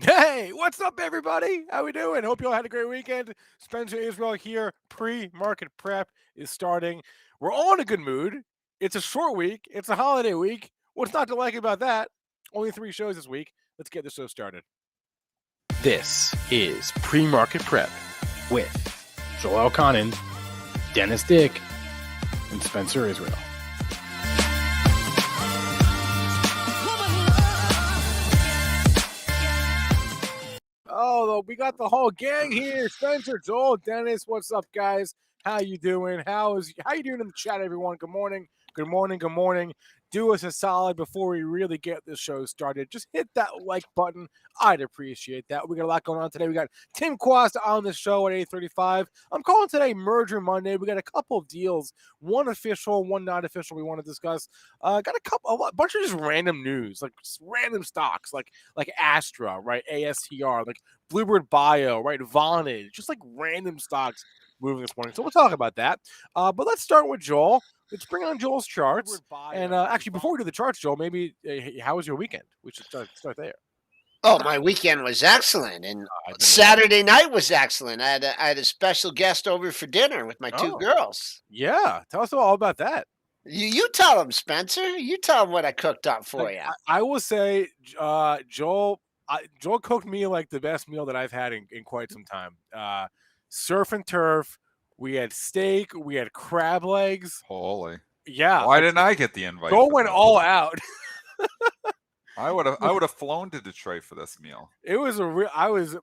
Hey, what's up, everybody? How we doing? Hope you all had a great weekend. Spencer Israel here. Pre-market prep is starting. We're all in a good mood. It's a short week. It's a holiday week. What's not to like about that? Only 3 shows this week. Let's get the show started. This is Pre-Market Prep with Joel Elconin, Dennis Dick, and Spencer Israel. Oh, we got the whole gang here. Spencer, Joel, Dennis, what's up, guys? How you doing? How you doing in the chat, everyone? Good morning. Good morning. Good morning. Do us a solid before we really get this show started. Just hit that like button. I'd appreciate that. We got a lot going on today. We got Tim Quast on the show at 8:35. I'm calling today Merger Monday. We got a couple of deals, one official, one not official. We want to discuss. Got a bunch of just random news, like just random stocks, like Astra, right? ASTR, like Bluebird Bio, right? Vonage, just like random stocks moving this morning. So we'll talk about that. But let's start with Joel. Let's bring on Joel's charts. And actually, before we do the charts, Joel, maybe how was your weekend? We should start there. Oh, my weekend was excellent, and Saturday night was excellent. I had a special guest over for dinner with my two girls. Yeah, tell us all about that. You tell them, Spencer. You tell them what I cooked up for you. I will say, Joel cooked me like the best meal that I've had in quite some time. Surf and turf. We had steak. We had crab legs. Holy. Yeah. Why didn't I get the invite? Joel went all out. I would have flown to Detroit for this meal. It was a real. I was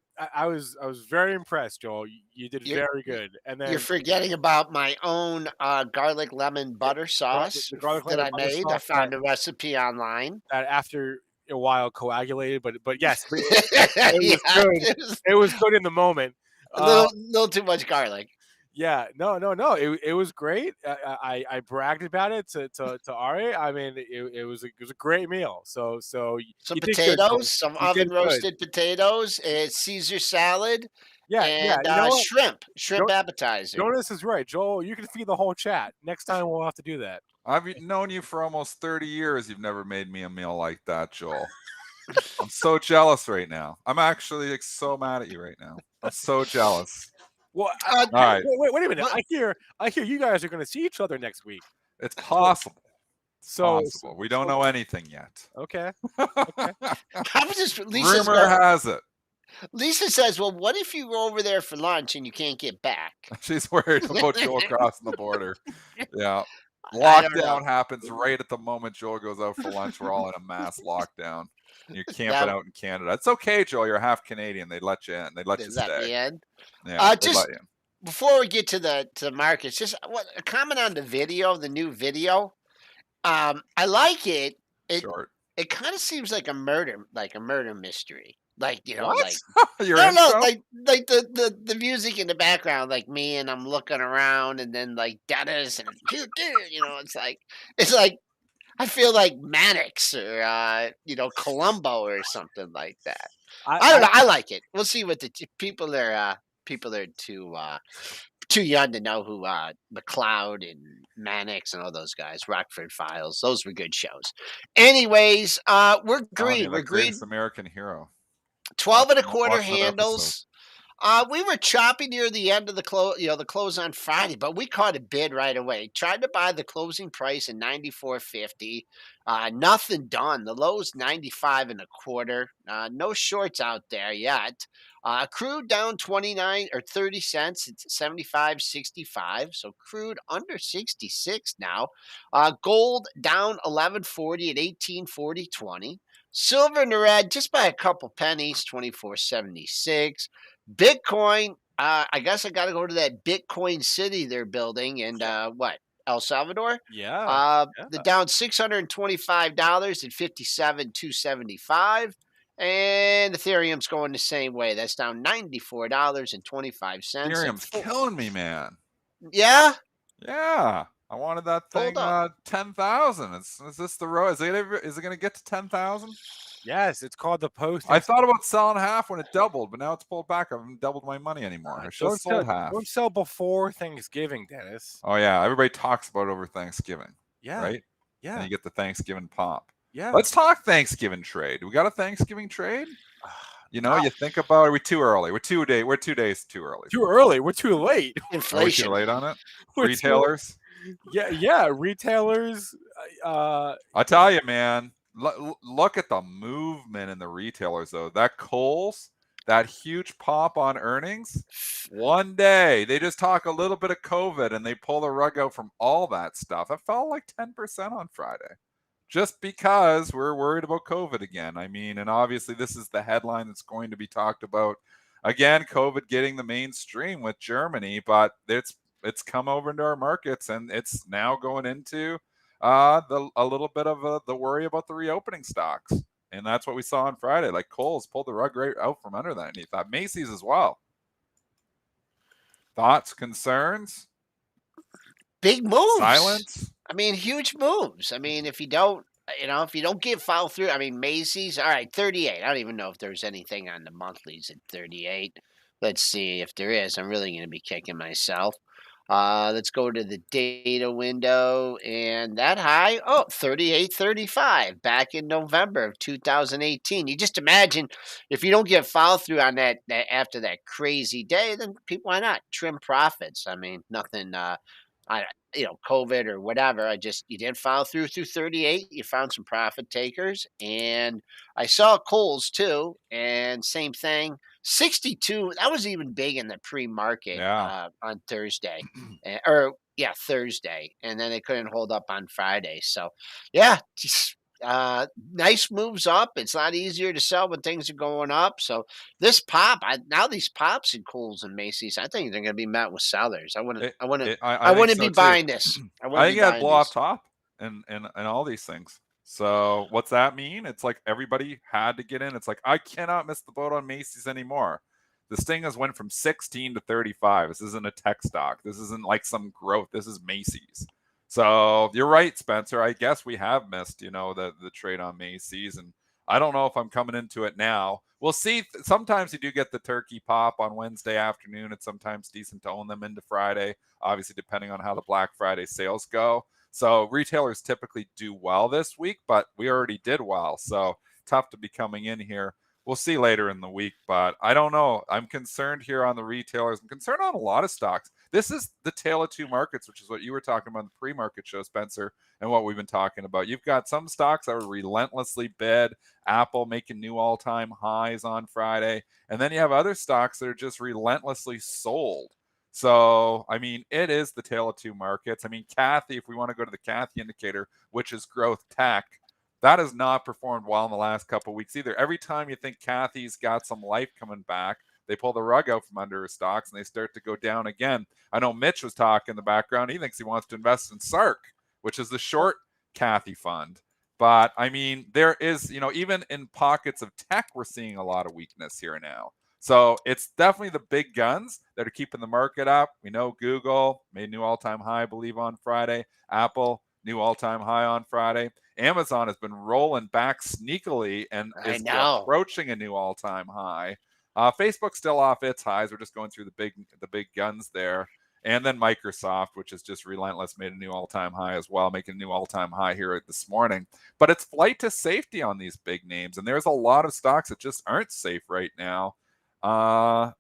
very impressed, Joel. You did very good. And then you're forgetting about my own garlic lemon butter sauce that I made. I found a recipe online that after a while coagulated, but yes, it was good. It was good in the moment. A little too much garlic. Yeah, no. It was great. I bragged about it to Ari. I mean, it was a great meal. So some potatoes, some oven roasted potatoes, and Caesar salad. And shrimp appetizer. Jonas is right, Joel. You can feed the whole chat. Next time we'll have to do that. I've known you for almost 30 years. You've never made me a meal like that, Joel. I'm so jealous right now. I'm actually so mad at you right now. I'm so jealous. Well, all right. Wait a minute. I hear you guys are going to see each other next week. It's possible. So we don't know anything yet. Okay. Rumor has it. Lisa says, "Well, what if you go over there for lunch and you can't get back?" She's worried about Joel crossing the border. Yeah. Lockdown happens right at the moment Joel goes out for lunch. We're all in a mass lockdown. You're camping out in Canada. It's okay, Joel. You're half Canadian. They let you in. They let you stay. The end? Yeah. Just before we get to the markets, just a comment on the video, the new video. I like it. It kind of seems like a murder mystery. Like, what? like I don't know, like the music in the background, like me, and I'm looking around, and then like Dennis and it's like I feel like Mannix or Columbo or something like that. I don't know. I like it. We'll see what the people are too young to know who McLeod and Mannix and all those guys. Rockford Files. Those were good shows. Anyways, we're green. We're green. American hero. 12 and a quarter handles. We were choppy near the end of the close, the close on Friday, but we caught a bid right away. Tried to buy the closing price at $94.50. Nothing done. The low's 95 and a quarter. No shorts out there yet. Crude down 29 or 30 cents. It's 75.65. So crude under 66 now. Gold down 11.40 at 18.40.20. Silver in the red just by a couple pennies, 24.76. Bitcoin, I guess I got to go to that Bitcoin city they're building in El Salvador? Yeah. The down $625 at 57.275. And Ethereum's going the same way. That's down $94.25. Ethereum's killing me, man. Yeah? Yeah. I wanted that thing 10,000. Is this the road? Is it going to get to 10,000? Yes, it's called the post. I thought about selling half when it doubled, but now it's pulled back. I haven't doubled my money anymore. I should have sold half. Don't sell before Thanksgiving, Dennis. Oh, yeah. Everybody talks about it over Thanksgiving. Yeah. Right? Yeah. And you get the Thanksgiving pop. Yeah. Let's talk Thanksgiving trade. We got a Thanksgiving trade? You know, you think about, are we too early? We're 2 days too early. Too early. We're too late. Inflation. Are we too late on it? We're Retailers? Yeah. Retailers. I tell you, man, look at the movement in the retailers, though. That Kohl's, that huge pop on earnings, one day they just talk a little bit of COVID and they pull the rug out from all that stuff. It fell like 10% on Friday, just because we're worried about COVID again. I mean, and obviously this is the headline that's going to be talked about again, COVID getting the mainstream with Germany, but it's come over into our markets and it's now going into a little bit of the worry about the reopening stocks. And that's what we saw on Friday. Like Kohl's pulled the rug right out from under that. And you thought Macy's as well. Thoughts, concerns? Big moves. Silence? I mean, huge moves. I mean, if you don't get follow through, I mean, Macy's, all right, 38. I don't even know if there's anything on the monthlies at 38. Let's see if there is. I'm really going to be kicking myself. Let's go to the data window, and that high, 38.35 back in November of 2018. You just imagine if you don't get follow through on that after that crazy day, then people, why not trim profits? I mean, nothing. COVID or whatever. You did follow through 38. You found some profit takers, and I saw Kohl's too, and same thing. 62. That was even big in the pre-market on Thursday, Thursday, and then they couldn't hold up on Friday. So, yeah, just nice moves up. It's a lot easier to sell when things are going up. So this pop, now these pops in Kohl's and Macy's, I think they're going to be met with sellers. I wouldn't be buying this. I think I'd blow off top and all these things. So what's that mean? It's like everybody had to get in. It's like, I cannot miss the boat on Macy's anymore. This thing has went from 16 to 35. This isn't a tech stock. This isn't like some growth. This is Macy's. So you're right, Spencer. I guess we have missed, the trade on Macy's, and I don't know if I'm coming into it now. We'll see. Sometimes you do get the turkey pop on Wednesday afternoon. It's sometimes decent to own them into Friday, obviously depending on how the Black Friday sales go. So retailers typically do well this week, but we already did well. So tough to be coming in here. We'll see later in the week, but I don't know. I'm concerned here on the retailers. I'm concerned on a lot of stocks. This is the tale of two markets, which is what you were talking about in the pre-market show, Spencer, and what we've been talking about. You've got some stocks that were relentlessly bid, Apple making new all-time highs on Friday, and then you have other stocks that are just relentlessly sold. So, I mean, it is the tale of two markets. I mean, Kathy, if we want to go to the Kathy indicator, which is growth tech, that has not performed well in the last couple of weeks either. Every time you think Kathy's got some life coming back, they pull the rug out from under her stocks and they start to go down again. I know Mitch was talking in the background. He thinks he wants to invest in SARK, which is the short Kathy fund. But I mean, there is, even in pockets of tech, we're seeing a lot of weakness here now. So it's definitely the big guns that are keeping the market up. We know Google made new all-time high, I believe, on Friday. Apple, new all-time high on Friday. Amazon has been rolling back sneakily and is approaching a new all-time high. Facebook's still off its highs. We're just going through the big guns there. And then Microsoft, which is just relentless, made a new all-time high as well, making a new all-time high here this morning. But it's flight to safety on these big names, and there's a lot of stocks that just aren't safe right now. I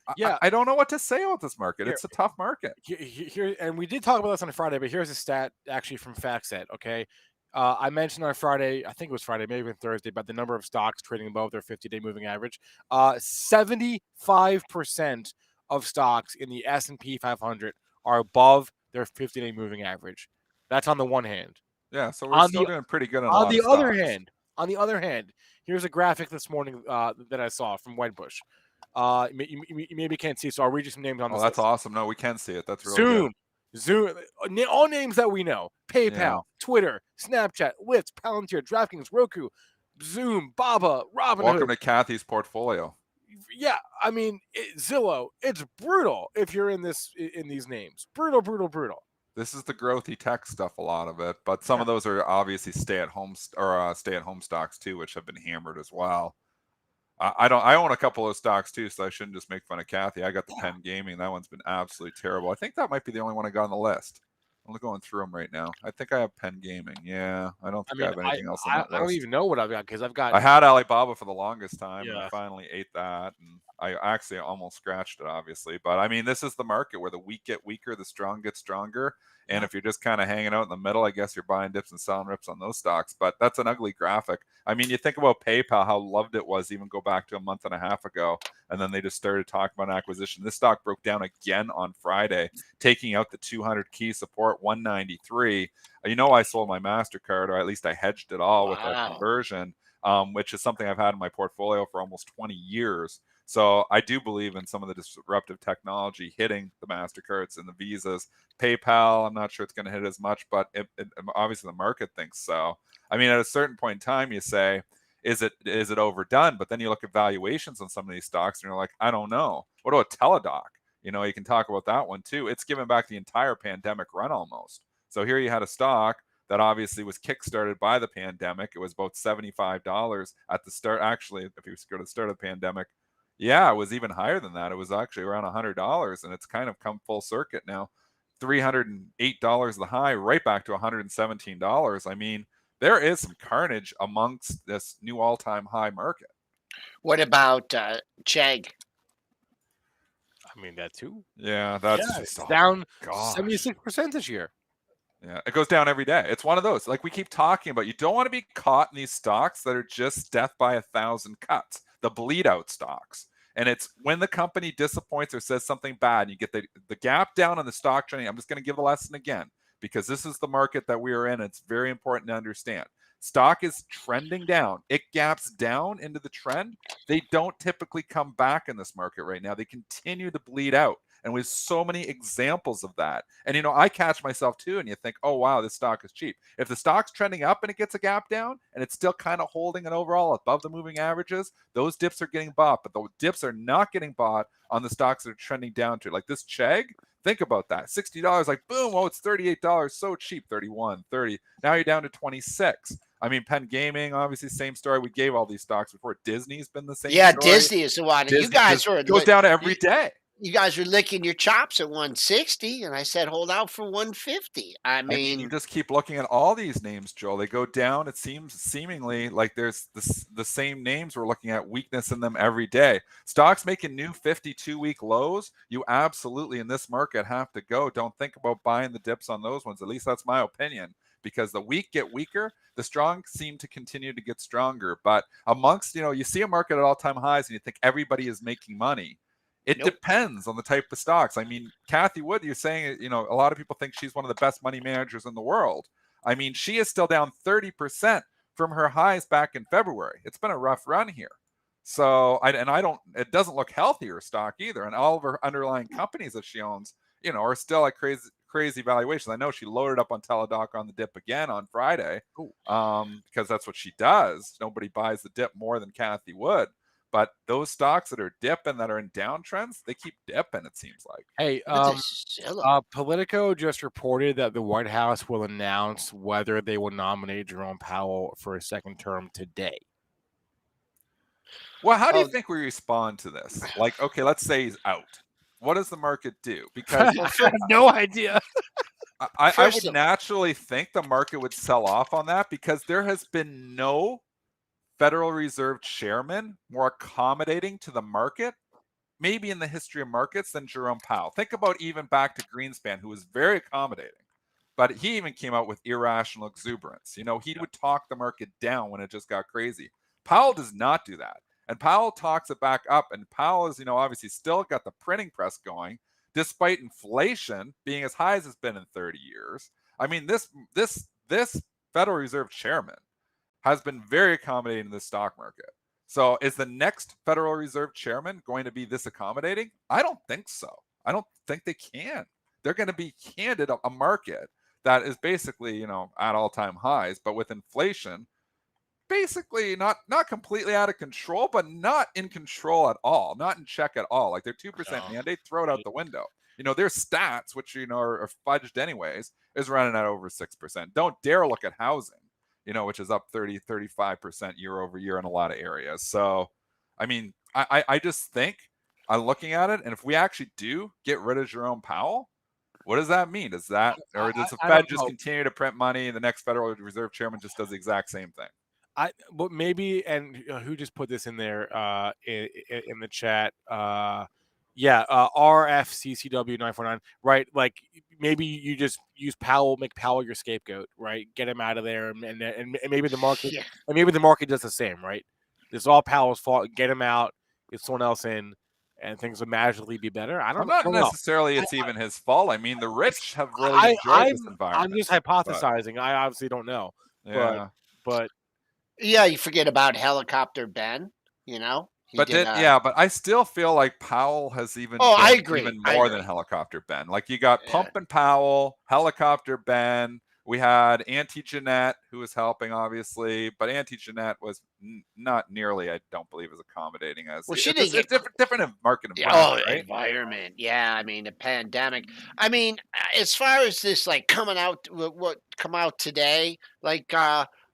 don't know what to say about this market. It's a tough market. Here, and we did talk about this on Friday, but here's a stat actually from FactSet. Okay, I mentioned on Friday, I think it was Friday, maybe even Thursday, about the number of stocks trading above their 50-day moving average. 75% of stocks in the S&P 500 are above their 50-day moving average. That's on the one hand. Yeah, so we're still doing pretty good on the other hand. On the other hand, here's a graphic this morning that I saw from Wedbush. You maybe can't see, so I'll read you some names on this. Oh, that's list. Awesome. No, we can see it. That's really Zoom, all names that we know. PayPal, Twitter, Snapchat, Lyft, Palantir, DraftKings, Roku, Zoom, Baba, Robinhood. Welcome to Kathy's portfolio. Yeah, I mean, Zillow, it's brutal if you're in these names. Brutal. This is the growthy tech stuff, a lot of it, but some of those are obviously stay-at-home stocks too, which have been hammered as well. I own a couple of stocks too, so I shouldn't just make fun of Kathy. I got the Penn Gaming. That one's been absolutely terrible. I think that might be the only one I got on the list. I'm going through them right now. I think I have Penn Gaming. Yeah, I don't think I have anything else on that I don't list. even know what I've got because I've got. I had Alibaba for the longest time, and I Yeah. finally ate that, and I actually almost scratched it, obviously. But I mean, this is the market where the weak get weaker, the strong get stronger. And if you're just kind of hanging out in the middle, I guess you're buying dips and selling rips on those stocks. But that's an ugly graphic. I mean, you think about PayPal, how loved it was, even go back to a month and a half ago, and then they just started talking about an acquisition. This stock broke down again on Friday, taking out the 200 key support, 193. You know, I sold my MasterCard, or at least I hedged it all with a conversion, which is something I've had in my portfolio for almost 20 years. So I do believe in some of the disruptive technology hitting the MasterCards and the Visas. PayPal, I'm not sure it's going to hit as much, but obviously the market thinks so. I mean, at a certain point in time, you say, is it overdone? But then you look at valuations on some of these stocks, and you're like, I don't know. What about Teladoc? You know, you can talk about that one too. It's given back the entire pandemic run almost. So here you had a stock that obviously was kickstarted by the pandemic. It was about $75 at the start. Actually, if you go to the start of the pandemic, yeah, it was even higher than that. It was actually around $100, and it's kind of come full circuit now. $308 the high, right back to $117. I mean, there is some carnage amongst this new all-time high market. What about Chegg? I mean, that too. Yeah, that's it's down 76% this year. Yeah, it goes down every day. It's one of those, like we keep talking about. You don't want to be caught in these stocks that are just death by 1,000 cuts, the bleed out stocks. And it's when the company disappoints or says something bad, and you get the gap down on the stock trending. I'm just going to give the lesson again, because this is the market that we are in. It's very important to understand. Stock is trending down. It gaps down into the trend. They don't typically come back in this market right now. They continue to bleed out. And we have so many examples of that. And, you know, I catch myself too, and you think, oh, wow, this stock is cheap. If the stock's trending up and it gets a gap down and it's still kind of holding an overall above the moving averages, those dips are getting bought. But the dips are not getting bought on the stocks that are trending down to, like this Chegg. Think about that. $60, like boom, oh, it's $38, so cheap, 31, 30. Now you're down to 26. I mean, Penn Gaming, obviously, same story. We gave all these stocks before. Disney's been the same story. Disney is the one. Disney, you guys were goes down every day. You guys were licking your chops at 160, and I said hold out for 150. I mean, you just keep looking at all these names, Joel. They go down. It seems seemingly like there's the same names. We're looking at weakness in them every day. Stocks making new 52-week lows. You absolutely in this market have to go. Don't think about buying the dips on those ones. At least that's my opinion, because the weak get weaker. The strong seem to continue to get stronger. But amongst, you see a market at all-time highs and you think everybody is making money. It depends on the type of stocks. I mean, Cathie Wood, you're saying, a lot of people think she's one of the best money managers in the world. I mean, she is still down 30% from her highs back in February. It's been a rough run here. So, it doesn't look healthy, her stock either. And all of her underlying companies that she owns, are still at crazy valuations. I know she loaded up on Teladoc on the dip again on Friday, because that's what she does. Nobody buys the dip more than Cathie Wood. But those stocks that are dipping, that are in downtrends, they keep dipping, it seems like. Hey, Politico just reported that the White House will announce whether they will nominate Jerome Powell for a second term today. Well, how do you think we respond to this? Like, okay, let's say he's out. What does the market do? Because I have no idea. I would naturally think the market would sell off on that, because there has been no Federal Reserve chairman more accommodating to the market, maybe in the history of markets, than Jerome Powell. Think about even back to Greenspan, who was very accommodating, but he even came out with irrational exuberance. He would talk the market down when it just got crazy. Powell does not do that. And Powell talks it back up. And Powell is, obviously still got the printing press going, despite inflation being as high as it's been in 30 years. I mean, this Federal Reserve chairman has been very accommodating in the stock market. So is the next Federal Reserve chairman going to be this accommodating? I don't think so. I don't think they can. They're going to be handed a market that is basically, at all-time highs, but with inflation basically not completely out of control, but not in control at all, not in check at all. Like their 2% mandate, throw it out the window. Their stats, which, are fudged anyways, is running at over 6%. Don't dare look at housing, which is up 35% year over year in a lot of areas. So, I mean, I just think I'm looking at it, and if we actually do get rid of Jerome Powell, What does that mean? Does that, or does the I Fed don't just know. continue to print money and the next Federal Reserve Chairman just does the exact same thing? But maybe, and who just put this in there in the chat? RFCCW 949. Right, like maybe you just use Powell, make Powell your scapegoat, right? Get him out of there, and maybe the market, Yeah. and maybe the market does the same, right? This is all Powell's fault. Get him out, get someone else in, and things will magically be better. I Well, don't not know. necessarily it's even his fault. I mean, the rich have really enjoyed this environment. I'm just hypothesizing. I obviously don't know, Yeah. but Yeah, you forget about Helicopter Ben. You know, he But did. but I still feel like Powell has even Oh, I been agree. even I more than agree. Helicopter Ben. Like you got Yeah. Pump and Powell, Helicopter Ben. We had Auntie Jeanette, who was helping, obviously, but Auntie Jeanette was not nearly, I don't believe, as accommodating as. Well, she It's didn't a get different market Yeah, environment, right? environment. Yeah, I mean the pandemic. I mean, as far as this like coming out, what come out today? Like,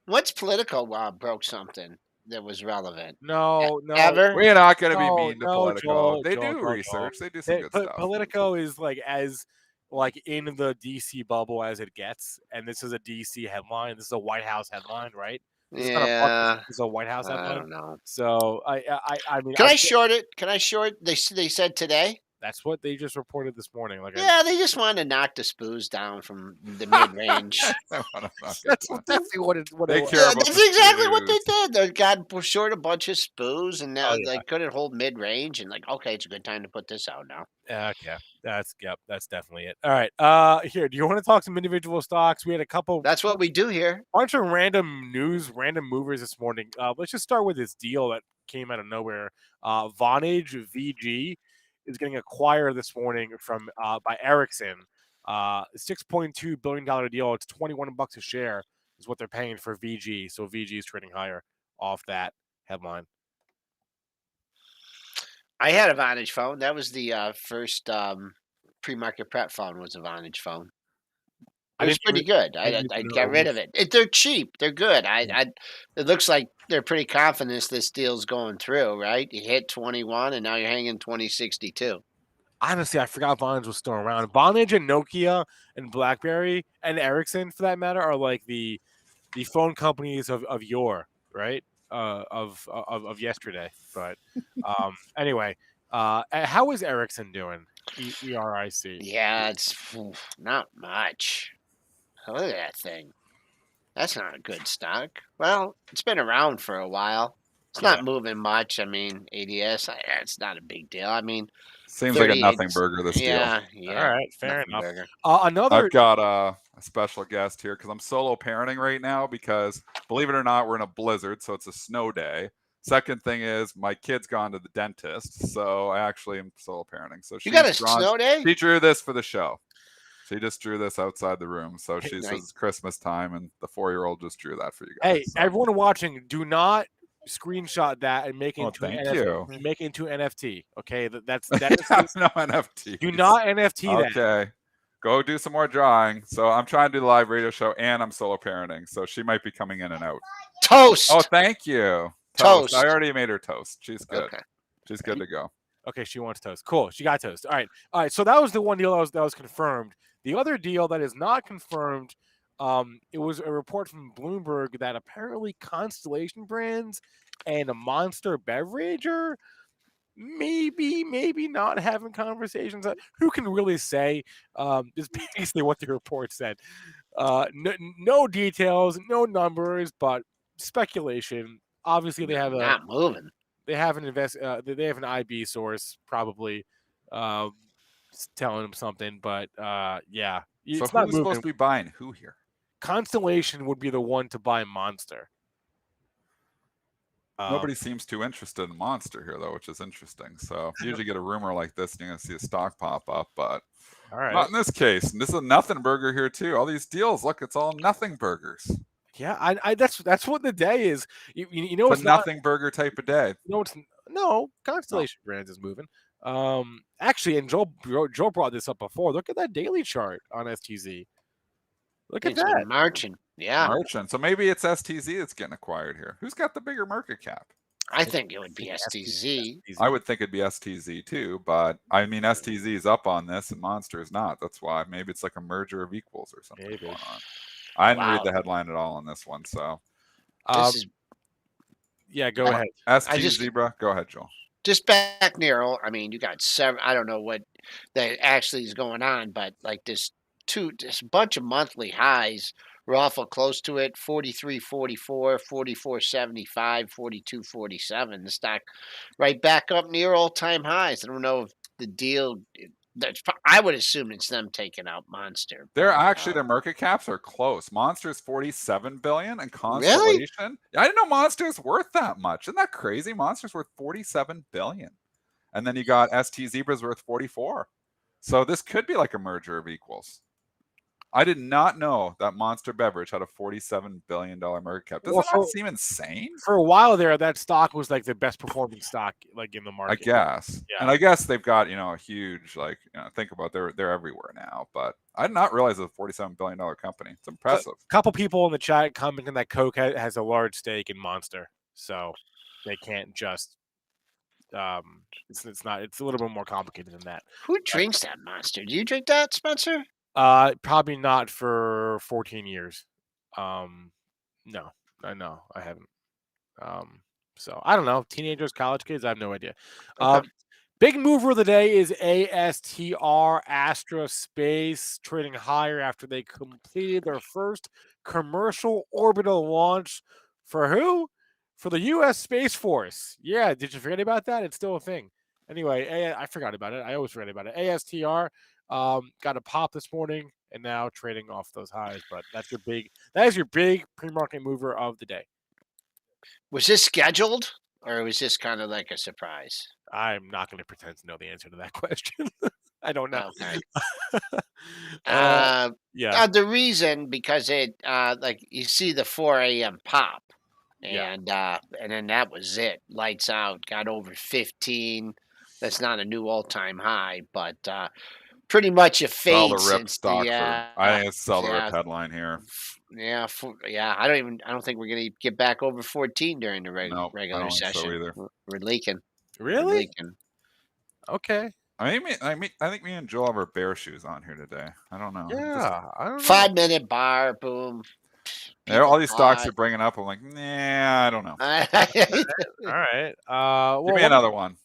what's Politico broke something that was relevant? no, Ever? We're not going to be no, mean to no, Politico. They Joel, do Joel. research. They do some good stuff. Politico is like as like in the DC bubble as it gets, and this is a DC headline. This is a White House headline, right? This is not a Yeah, this is a White House I headline. don't know. So I mean, Can I short it? Can I short? They said today. that's what they just reported this morning. Like, Yeah, they just wanted to knock the spoos down from the mid range. that's definitely what it They was. care about That's the exactly what they spoos. did. They got short a bunch of spoos, and now Oh, yeah. they couldn't hold mid range. And like, okay, it's a good time to put this out now. Okay, that's definitely it. All right, here. Do you want to talk some individual stocks? We had a couple. That's what we do here. Bunch of random news, random movers this morning. Let's just start with this deal that came out of nowhere. Vonage VG is getting acquired this morning from by Ericsson. $6.2 billion deal. It's $21 a share is what they're paying for VG. So VG is trading higher off that headline. I had a Vonage phone. That was the first pre-market prep phone. Was a Vonage phone. It was pretty good. I got rid of it. They're cheap. They're good. It looks like they're pretty confident this deal's going through, right? You hit 21 and now you're hanging 2062. Honestly, I forgot Vonage was still around. Vonage and Nokia and BlackBerry and Ericsson, for that matter, are like the phone companies of yore, right? Of yesterday. But anyway, how is Ericsson doing? ERIC. Yeah, it's not much. Look at that thing. That's not a good stock. Well, it's been around for a while. It's not moving much. I mean, ADS, it's not a big deal. I mean, Seems like a nothing burger, this deal. All right, fair enough. Burger. Another. I've got a special guest here because I'm solo parenting right now because, believe it or not, we're in a blizzard, so it's a snow day. Second thing is my kid's gone to the dentist, so I actually am solo parenting. So you got a snow day? She drew this for the show. She just drew this outside the room. So she Nice. says it's Christmas time, and the 4-year-old just drew that for you guys. Hey, everyone watching, do not screenshot that and make it into thank NFT. you. Make it into NFT. Okay, that is no NFT. Do not NFT that. Okay. Go do some more drawing. So I'm trying to do the live radio show and I'm solo parenting. So she might be coming in and out. Toast. Oh, thank you. Toast. I already made her toast. She's good. Okay. She's good to go. Okay, she wants toast. Cool. She got toast. All right. So that was the one deal that was confirmed. The other deal that is not confirmed, it was a report from Bloomberg that apparently Constellation Brands and a Monster Beverage are maybe not having conversations. Who can really say? Is basically what the report said. No details, no numbers, but speculation. Obviously, they have not moving. They have an They have an IB source probably telling them something, but yeah. So who's supposed to be buying who here? Constellation would be the one to buy Monster. Nobody seems too interested in Monster here, though, which is interesting. So if you usually get a rumor like this, you're going to see a stock pop up, but not in this case. And this is a nothing burger here, too. All these deals, look, it's all nothing burgers. Yeah, that's what the day is. You know, it's a nothing burger type of day. No, Constellation Brands is moving. Actually, and Joe brought this up before. Look at that daily chart on STZ. Look at that. Marching. Yeah. Marching. So maybe it's STZ that's getting acquired here. Who's got the bigger market cap? I think it would be STZ. I would think it'd be STZ too, but I mean STZ is up on this and Monster is not. That's why maybe it's like a merger of equals or something going on. I didn't read the headline at all on this one, so this is. Yeah, go ahead. ST Zebra, go ahead, Joel. Just back near. I mean, you got seven. I don't know what that actually is going on, but like this bunch of monthly highs. We're awful close to it. 43.44, 44.75, 42.47. The stock right back up near all-time highs. I don't know if the deal. I would assume it's them taking out Monster. They're actually their market caps are close. Monster's 47 billion and Constellation. Really? I didn't know Monster's worth that much. Isn't that crazy? Monster's worth 47 billion. And then you got ST Zebra's worth 44. So this could be like a merger of equals. I did not know that Monster Beverage had a $47 billion market cap. Does that seem insane? For a while there, that stock was like the best performing stock like in the market. I guess. Yeah. And I guess they've got, a huge, think about they're everywhere now. But I did not realize it's a $47 billion company. It's impressive. A couple people in the chat commenting that Coke has a large stake in Monster. So they can't just it's a little bit more complicated than that. Who drinks that Monster? Do you drink that, Spencer? Probably not for 14 years. No, I haven't. So I don't know. Teenagers, college kids, I have no idea. Okay. Big mover of the day is ASTR, Astra Space, trading higher after they completed their first commercial orbital launch for who? For the U.S. Space Force. Yeah, did you forget about that? It's still a thing. Anyway, I forgot about it. I always forget about it. ASTR got a pop this morning and now trading off those highs. But that is your big pre-market mover of the day. Was this scheduled or was this kind of like a surprise? I'm not going to pretend to know the answer to that question. I don't know. Okay. Yeah. The reason because it like you see the 4 a.m. pop. And then that was it. Lights out. Got over 15. That's not a new all-time high, but pretty much a fade. Sell the rip stock I think it's sell the rip headline here. Yeah, I don't think we're gonna get back over 14 during the regular session. So either. We're leaking. Really? We're leaking. Okay. I think me and Joel have our bear shoes on here today. I don't know. Yeah, I don't know. 5-minute bar, boom. All these stocks are bringing up. I'm like, nah, I don't know. All right. Give me another one.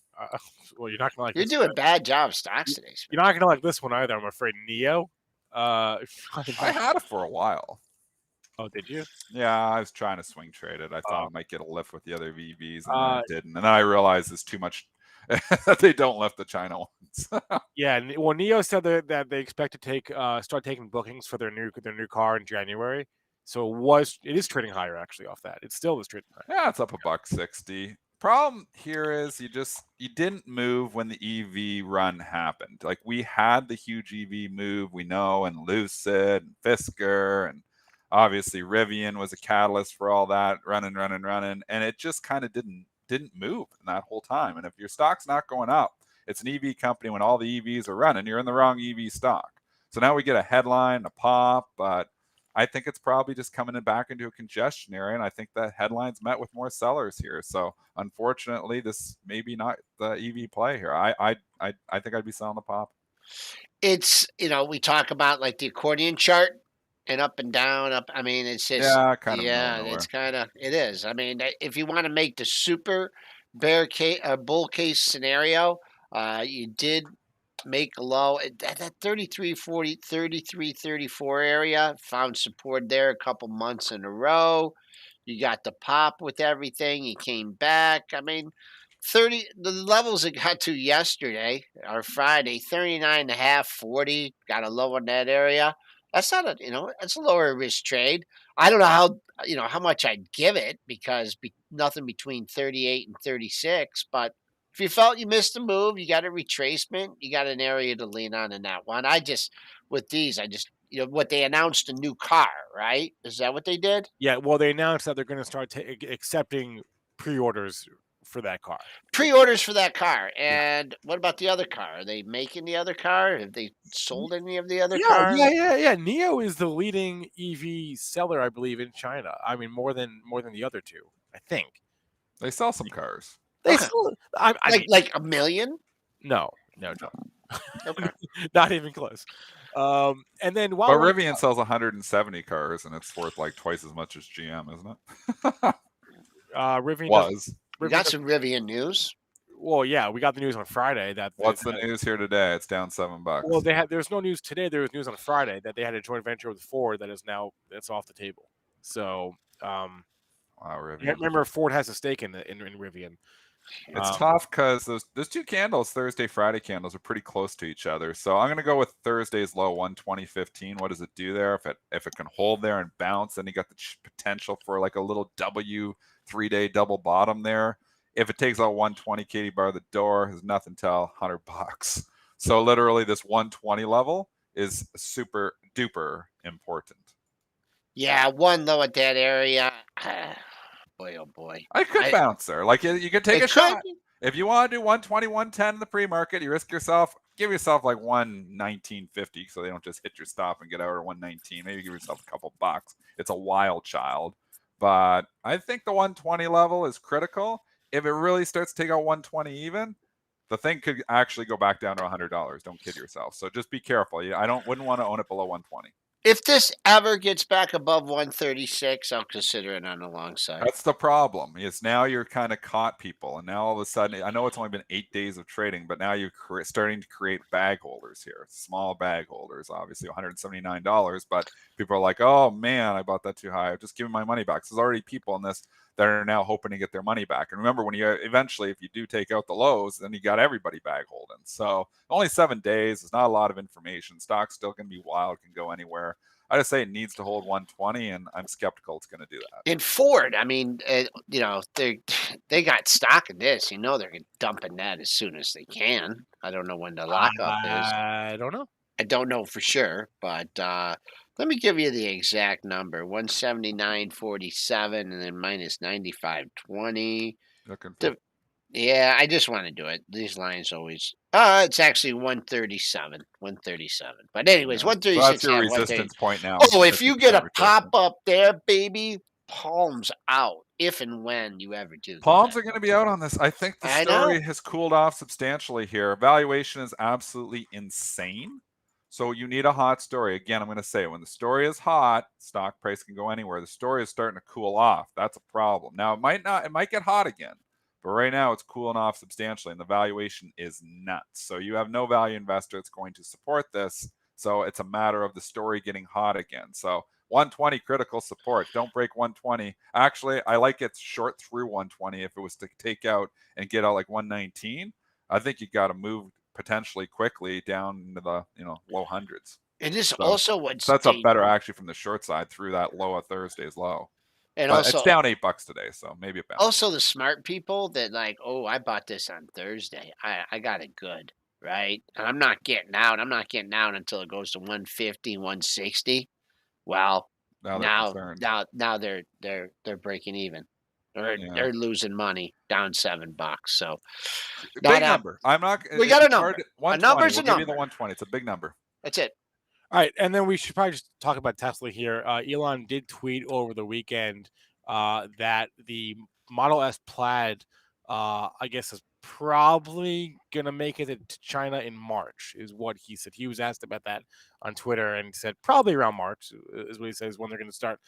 Well, you're not gonna like. You're doing bad job stocks today. You're not gonna like this one either. I'm afraid. Neo. I had it for a while. Oh, did you? Yeah, I was trying to swing trade it. I thought I might get a lift with the other VVs, and then I didn't. And then I realized it's too much that they don't lift the China ones. Yeah, well, Neo said that they expect to start taking bookings for their new car in January. So it is trading higher actually off that. It still is trading higher. Yeah, it's up $1.60. Problem here is you didn't move when the EV run happened. Like we had the huge EV move, we know, and Lucid and Fisker, and obviously Rivian was a catalyst for all that running, and it just kind of didn't move in that whole time. And if your stock's not going up, it's an EV company when all the EVs are running, you're in the wrong EV stock. So now we get a headline, a pop, but I think it's probably just coming back into a congestion area, and I think that headline's met with more sellers here. So unfortunately, this may be not the EV play here. I think I'd be selling the pop. It's we talk about like the accordion chart and up and down, up. I mean, it's just it is. I mean, if you want to make the super bear case, bull case scenario, you did make a low at that 33.40, 33.34 area. Found support there a couple months in a row. You got the pop with everything. You came back. I mean, the levels it got to yesterday or Friday, 39.5, 40. Got a low in that area. That's not that's a lower risk trade. I don't know how much I'd give it because nothing between 38 and 36, but if you felt you missed a move, you got a retracement, you got an area to lean on in that one. What they announced a new car, right? Is that what they did? Yeah, well, they announced that they're going to start accepting pre-orders for that car. Pre-orders for that car. And what about the other car? Are they making the other car? Have they sold any of the other cars? Yeah. Neo is the leading EV seller, I believe, in China. I mean, more than the other two, I think. They sell some cars. They Okay. still, I mean, Like $1 million? no, John. Okay. Not even close. And then But Rivian sells 170 cars, and it's worth like twice as much as GM, isn't it? Rivian Was. We got some Rivian news. Well, yeah, we got the news on Friday that What's the news here today? It's down $7. Well, there's no news today. There was news on Friday that they had a joint venture with Ford that's off the table. So, Wow, Rivian. remember Ford has a stake in Rivian. It's tough because those two candles, Thursday, Friday candles, are pretty close to each other. So I'm going to go with Thursday's low, 120.15. What does it do there? If it can hold there and bounce, then you got the potential for like a little W 3-day double bottom there. If it takes out 120 Katie bar the door, there's nothing till $100. So literally, this 120 level is super duper important. Yeah, one low at that area. Boy, oh boy. I could bounce there. Like you could take a shot. If you want to do 120, 110 in the pre-market, you risk yourself, give yourself like 119.50 so they don't just hit your stop and get out at 119. Maybe give yourself a couple bucks. It's a wild child. But I think the 120 level is critical. If it really starts to take out 120 even, the thing could actually go back down to $100. Don't kid yourself. So just be careful. Wouldn't want to own it below 120. If this ever gets back above 136, I'll consider it on the long side. That's the problem. Is now you're kind of caught people, and now all of a sudden, I know it's only been 8 days of trading, but now you're starting to create bag holders here, small bag holders. Obviously, $179, but people are like, "Oh man, I bought that too high. Just give me my money back." So there's already people in this that are now hoping to get their money back. And remember, when you eventually, if you do take out the lows, then you got everybody bag holding. So only 7 days. There's not a lot of information. Stock's still going to be wild, can go anywhere. I just say it needs to hold 120, and I'm skeptical it's going to do that. In Ford, I mean, they got stock in this. They're dumping that as soon as they can. I don't know when the lockup is. I don't know. I don't know for sure, but let me give you the exact number: 179.47, and then minus 95.20. Looking for. Yeah, I just want to do it. These lines always. It's actually 137. 137. But anyways, 136. So that's your resistance point now. Oh, if you get a pop up there, baby, palms out. If and when you ever do. Palms are going to be out on this. I think the story has cooled off substantially here. Valuation is absolutely insane. So you need a hot story. Again, I'm going to say when the story is hot, stock price can go anywhere. The story is starting to cool off. That's a problem. Now it might get hot again. But right now, it's cooling off substantially, and the valuation is nuts. So you have no value investor that's going to support this. So it's a matter of the story getting hot again. So 120 critical support. Don't break 120. Actually, I like it short through 120. If it was to take out and get out like 119, I think you got to move potentially quickly down into the low hundreds. It is also what's that's up better actually from the short side through that low of Thursday's low. And but also, it's down $8 today, so maybe it bounces. Also, the smart people that I bought this on Thursday. I got it good, right? And I'm not getting out. I'm not getting out until it goes to 150, 160. Well, now they're breaking even, or they're losing money, down $7. So big number. I'm not. We got a number. A number's a number. Give you the 120. It's a big number. That's it. All right, and then we should probably just talk about Tesla here. Elon did tweet over the weekend that the Model S Plaid, I guess, is probably going to make it to China in March, is what he said. He was asked about that on Twitter and said probably around March is what he says when they're going to start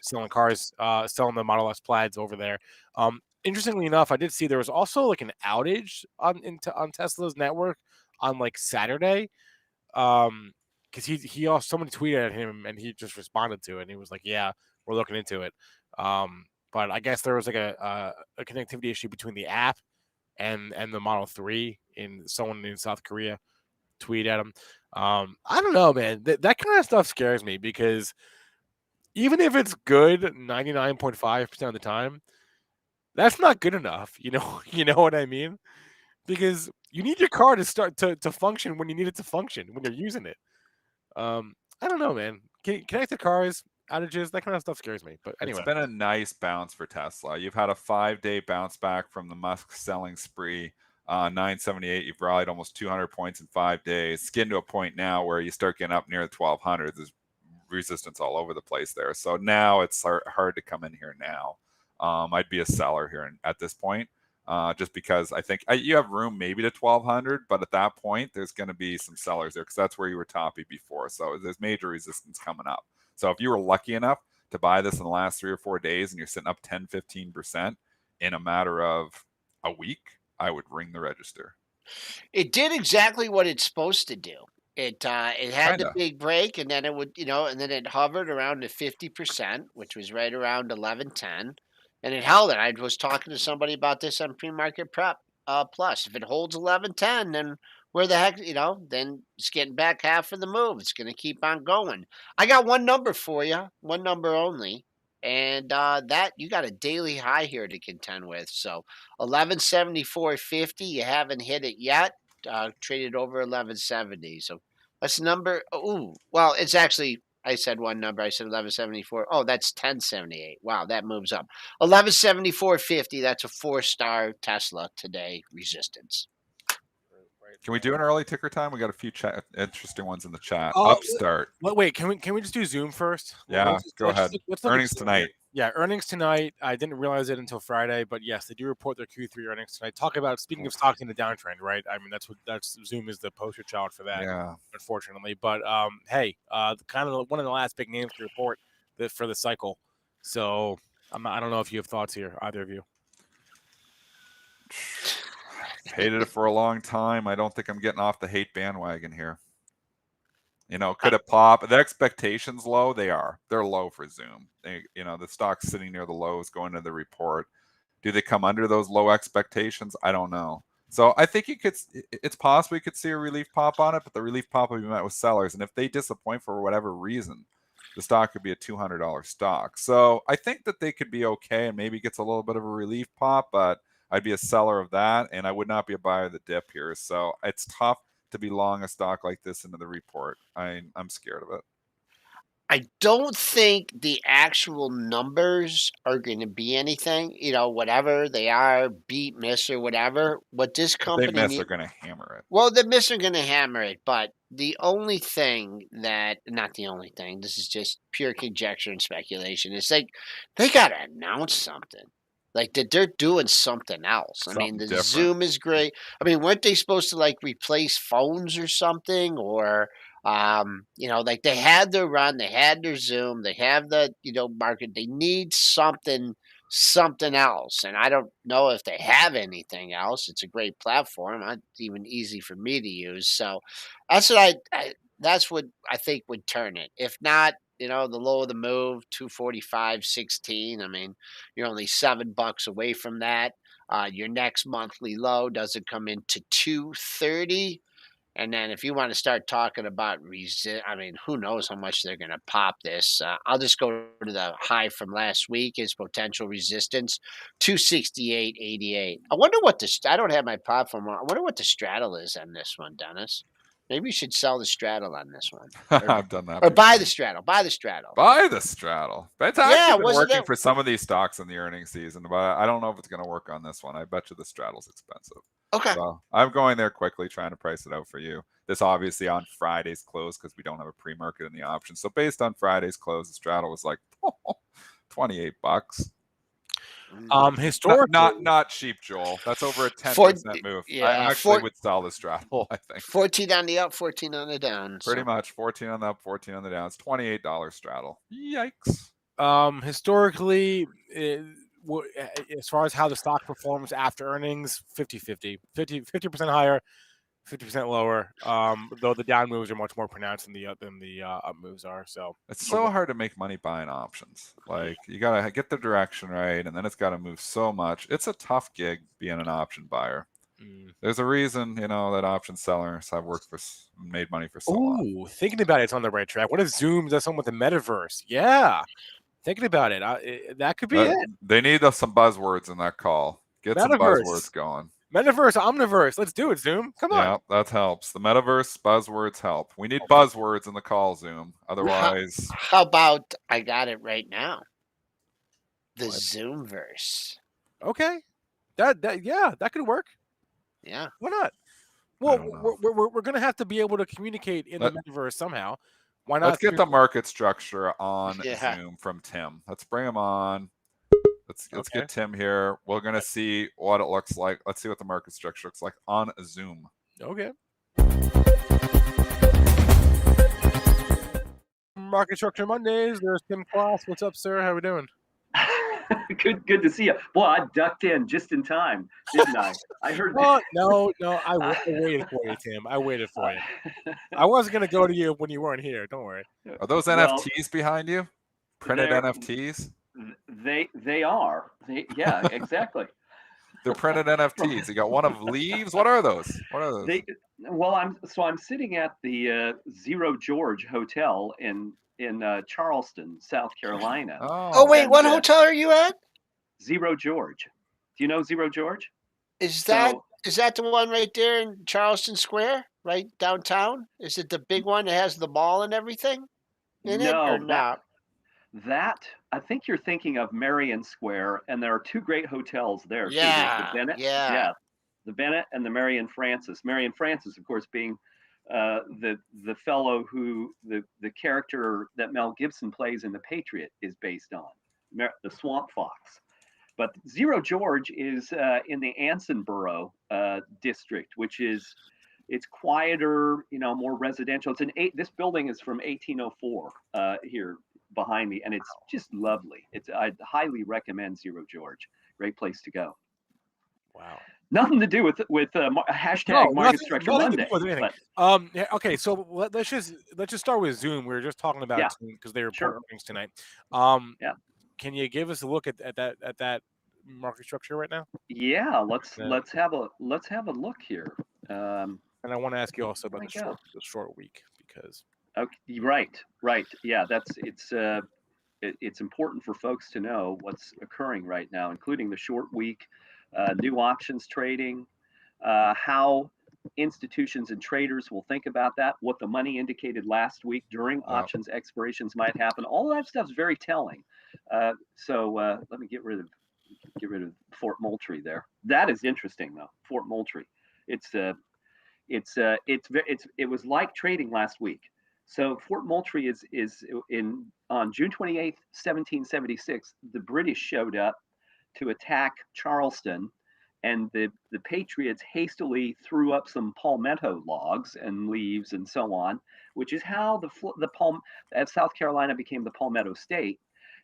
selling cars, selling the Model S Plaids over there. Interestingly enough, I did see there was also like an outage on Tesla's network on like Saturday. Because he also somebody tweeted at him and he just responded to it and he was like, "Yeah, we're looking into it." But I guess there was like a connectivity issue between the app and the Model 3. Someone in South Korea tweeted at him. I don't know, man. That kind of stuff scares me because even if it's good 99.5% of the time, that's not good enough. You know what I mean? Because you need your car to start to function when you need it to function when you're using it. I don't know, man. Connected cars, outages, that kind of stuff scares me. But anyway, it's been a nice bounce for Tesla. You've had a 5-day bounce back from the Musk selling spree. 978. You've rallied almost 200 points in 5 days. Skinned to a point now where you start getting up near the 1200. There's resistance all over the place there. So now it's hard to come in here now. I'd be a seller here at this point. Just because I think you have room maybe to 1200, but at that point there's going to be some sellers there because that's where you were toppy before. So there's major resistance coming up. So if you were lucky enough to buy this in the last 3 or 4 days and you're sitting up 10-15% in a matter of a week, I would ring the register. It did exactly what it's supposed to do. It had the Kinda. big break, and then it would, and then it hovered around the 50%, which was right around 11.10, and it held it. I was talking to somebody about this on PreMarket Prep Plus. If it holds 11.10, then where the heck, then it's getting back half of the move. It's going to keep on going. I got one number for you, one number only, and that you got a daily high here to contend with. So 1174.50, you haven't hit it yet. Traded over 1170. So that's number. Ooh, well, it's actually. I said one number. I said 1174. Oh, that's 1078. Wow, that moves up. 1174.50. That's a 4-star Tesla today resistance. Can we do an early ticker time? We got a few interesting ones in the chat. Oh, Upstart. Wait, can we just do Zoom first? Yeah, go ahead. Let's look Earnings at Zoom. tonight. Yeah, earnings tonight. I didn't realize it until Friday, but yes, they do report their Q3 earnings tonight. Talk about speaking of stocks in the downtrend, right? I mean, that's Zoom is the poster child for that. Yeah. Unfortunately, but hey, kind of one of the last big names to report for the cycle. So I don't know if you have thoughts here, either of you. Hated it for a long time. I don't think I'm getting off the hate bandwagon here. Could it pop? The expectations low? They are. They're low for Zoom. The stock's sitting near the lows going into the report. Do they come under those low expectations? I don't know. So I think it's possible you could see a relief pop on it, but the relief pop will be met with sellers. And if they disappoint for whatever reason, the stock could be a $200 stock. So I think that they could be okay and maybe gets a little bit of a relief pop, but I'd be a seller of that, and I would not be a buyer of the dip here. So it's tough to be long a stock like this into the report. I'm scared of it. I don't think the actual numbers are going to be anything. Whatever they are, beat, miss, or whatever. What this company if they miss, they're going to hammer it. Well, the miss are going to hammer it, but the only thing not the only thing. This is just pure conjecture and speculation. It's like they got to announce something. Like that they're doing something else. Something I mean, the different. Zoom is great. I mean, weren't they supposed to replace phones or something? Or like they had their run, they had their Zoom, they have the market. They need something else, and I don't know if they have anything else. It's a great platform. It's even easy for me to use. So that's what that's what I think would turn it. If not, the low of the move, 245.16. I mean, you're only $7 away from that. Your next monthly low doesn't come into 230. And then if you want to start talking about who knows how much they're going to pop this. I'll just go to the high from last week, is potential resistance, 268.88. I wonder what I don't have my platform on. I wonder what the straddle is on this one, Dennis. Maybe you should sell the straddle on this one. I've done that. Or buy the straddle. Buy the straddle. Buy the straddle. It's actually been working for some of these stocks in the earnings season, but I don't know if it's going to work on this one. I bet you the straddle's expensive. Okay. So I'm going there quickly, trying to price it out for you. This obviously on Friday's close because we don't have a pre-market in the option. So based on Friday's close, the straddle was like $28. Historically, not cheap, Joel. That's over a 10% move. Yeah, I actually would sell the straddle. I think 14 on the up, 14 on the down. Pretty much 14 on the up, 14 on the down. It's $28 straddle. Yikes. Historically, as far as how the stock performs after earnings, 50-50, 50% higher, 50% lower. Though the down moves are much more pronounced than the up moves are. So it's so hard to make money buying options. Like you gotta get the direction right, and then it's got to move so much. It's a tough gig being an option buyer. There's a reason, that option sellers have made money for so long. Ooh, thinking about it, it's on the right track. What if Zoom does something with the metaverse? Yeah, thinking about it, that could be it. They need some buzzwords in that call. Get some buzzwords going. Metaverse, Omniverse. Let's do it, Zoom. Come on. Yeah, that helps. The metaverse buzzwords help. We need buzzwords in the call, Zoom. Otherwise, how about I got it right now? The Zoomverse. Okay, that could work. Yeah, why not? Well, we're gonna have to be able to communicate in the metaverse somehow. Why not? Let's get the market structure on Zoom from Tim. Let's bring him on. Let's get Tim here. We're gonna see what it looks like. Let's see what the market structure looks like on Zoom. Okay. Market Structure Mondays. There's Tim Quast. What's up, sir? How we doing? Good to see you. Boy, I ducked in just in time, didn't I? I heard. No, I waited for you, Tim. I waited for you. I wasn't gonna go to you when you weren't here. Don't worry. Are those NFTs behind you? Printed NFTs? They are. Yeah, exactly. They're printed NFTs. You got one of leaves. What are those? I'm sitting at the Zero George Hotel in Charleston, South Carolina. Oh wait, what hotel are you at? Zero George. Do you know Zero George? Is that the one right there in Charleston Square, right downtown? Is it the big one that has the mall and everything in it, or not? That I think you're thinking of Marion Square, and there are two great hotels there. Yeah, too. The Bennett, yeah, the Bennett and the Marion Francis. Marion Francis, of course, being the fellow who the character that Mel Gibson plays in The Patriot is based on, the Swamp Fox. But Zero George is in the Ansonboro district, which is it's quieter, more residential. This building is from 1804 here behind me, and it's just lovely. I'd highly recommend Zero George. Great place to go. Wow. Nothing to do with hashtag Market Structure Monday. Okay, so let's just start with Zoom. We were just talking about Zoom because they report earnings tonight. Can you give us a look at that market structure right now? Yeah, let's have a look here. And I want to ask you also about the short week because. Okay, right. Yeah, it's important for folks to know what's occurring right now, including the short week, new options trading, how institutions and traders will think about that, what the money indicated last week during options expirations might happen. All of that stuff's very telling. So let me get rid of Fort Moultrie there. That is interesting though. Fort Moultrie. It was like trading last week. So Fort Moultrie is on June 28th, 1776, the British showed up to attack Charleston, and the Patriots hastily threw up some palmetto logs and leaves and so on, which is how South Carolina became the Palmetto State.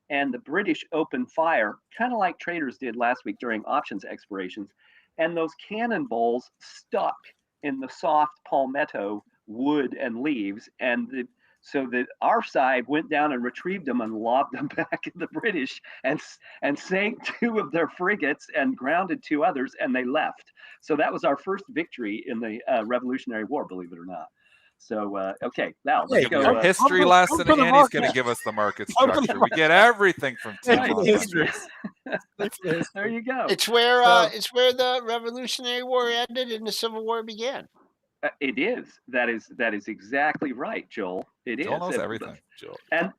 And the British opened fire, kind of like traders did last week during options expirations, and those cannonballs stuck in the soft palmetto wood and leaves, and so that our side went down and retrieved them and lobbed them back at the British and sank two of their frigates and grounded two others, and they left. So that was our first victory in the Revolutionary War, believe it or not. So okay, now let's go. Your history lesson, and he's going to give us the market structure. We get everything from Tim. History. There you go. It's where the Revolutionary War ended and the Civil War began. It is. That is exactly right, Joel. Joel knows everything. Joel. And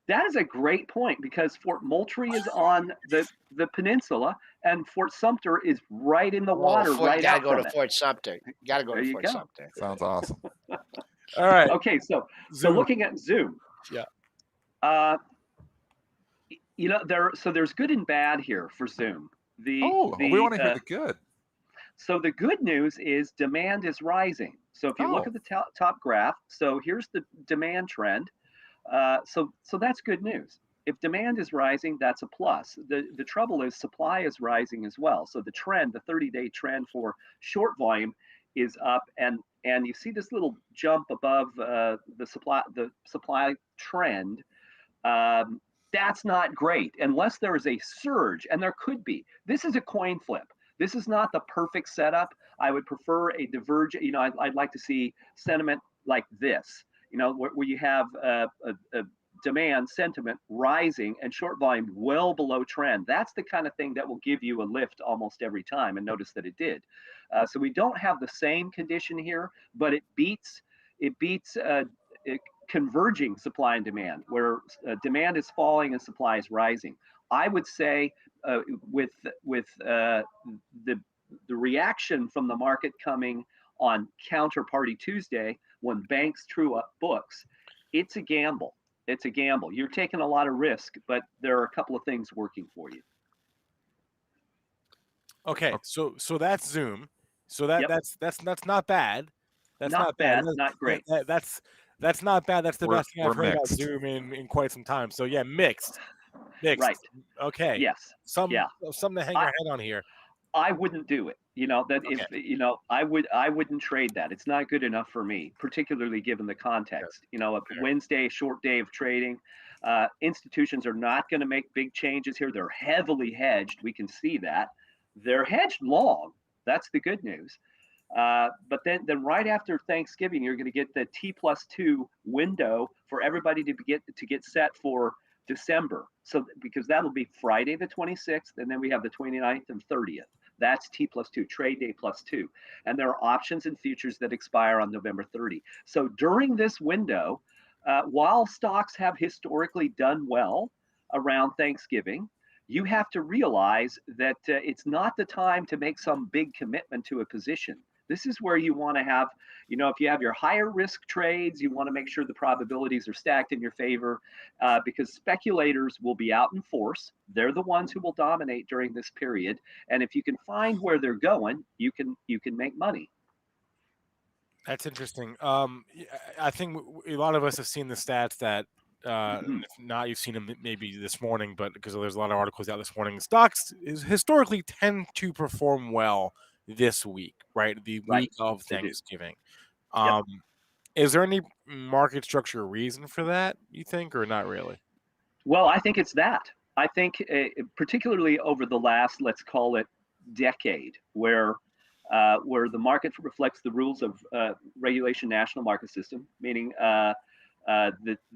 that is a great point, because Fort Moultrie is on the peninsula, and Fort Sumter is right in the water. You gotta go to Fort Sumter. You gotta go to Fort Sumter. Sounds awesome. All right. Okay, so looking at Zoom. Yeah. There's good and bad here for Zoom. We want to hear the good. So the good news is demand is rising. So if you look at the top graph, so here's the demand trend. So that's good news. If demand is rising, that's a plus. The trouble is supply is rising as well. So the trend, the 30-day trend for short volume is up, and you see this little jump above the supply trend. That's not great unless there is a surge, and there could be. This is a coin flip. This is not the perfect setup. I would prefer a divergent. I'd like to see sentiment like this. Where you have a demand sentiment rising and short volume well below trend. That's the kind of thing that will give you a lift almost every time. And notice that it did. So we don't have the same condition here, but it beats converging supply and demand, where demand is falling and supply is rising. I would say with the reaction from the market coming on Counterparty Tuesday, when banks true up books, it's a gamble. You're taking a lot of risk, but there are a couple of things working for you. Okay, so that's Zoom. So that's not bad. That's Not not bad. bad, not great. That's not bad. That's the best thing We're I've heard about mixed. Zoom in quite some time. So yeah, mixed. Right. Okay. Yes. Yeah. Something to hang I, your head on here. I wouldn't do it. That if Okay. I wouldn't trade that. It's not good enough for me, particularly given the context. A Wednesday short day of trading. Institutions are not going to make big changes here. They're heavily hedged. We can see that. They're hedged long. That's the good news. But then right after Thanksgiving, you're going to get the T+2 window for everybody to get set for December. So because that'll be Friday the 26th, and then we have the 29th and 30th. That's T+2, trade day +2. And there are options and futures that expire on November 30. So during this window, while stocks have historically done well around Thanksgiving, you have to realize that it's not the time to make some big commitment to a position. This is where you want to have, if you have your higher risk trades, you want to make sure the probabilities are stacked in your favor because speculators will be out in force. They're the ones who will dominate during this period. And if you can find where they're going, you can make money. That's interesting. I think a lot of us have seen the stats that, if not, you've seen them maybe this morning, but because there's a lot of articles out this morning, stocks historically tend to perform well this week, right? The Right. week of They do. Thanksgiving. Yep. Is there any market structure reason for that, you think, or not really? Well, I think it's that. I think particularly over the last, let's call it, decade, where the market reflects the rules of regulation national market system, meaning that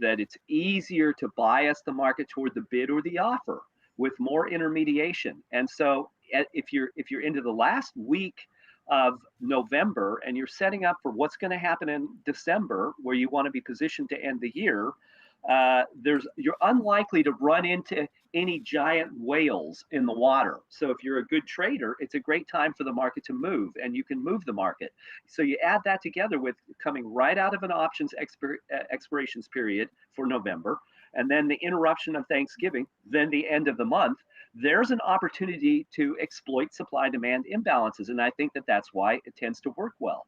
it's easier to bias the market toward the bid or the offer with more intermediation. And so if you're into the last week of November and you're setting up for what's going to happen in December, where you want to be positioned to end the year, you're unlikely to run into any giant whales in the water. So if you're a good trader, it's a great time for the market to move, and you can move the market. So you add that together with coming right out of an options expirations period for November, and then the interruption of Thanksgiving, then the end of the month. There's an opportunity to exploit supply-demand imbalances, and I think that's why it tends to work well.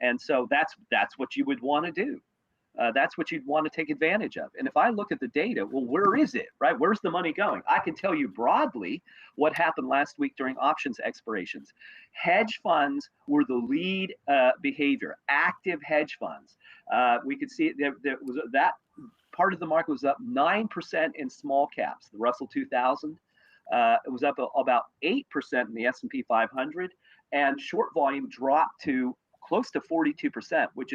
And so that's what you would want to do. That's what you'd want to take advantage of. And if I look at the data, well, where is it, right? Where's the money going? I can tell you broadly what happened last week during options expirations. Hedge funds were the lead behavior, active hedge funds. We could see there was that part of the market was up 9% in small caps. The Russell 2000 it was up about 8% in the S&P 500, and short volume dropped to close to 42%, which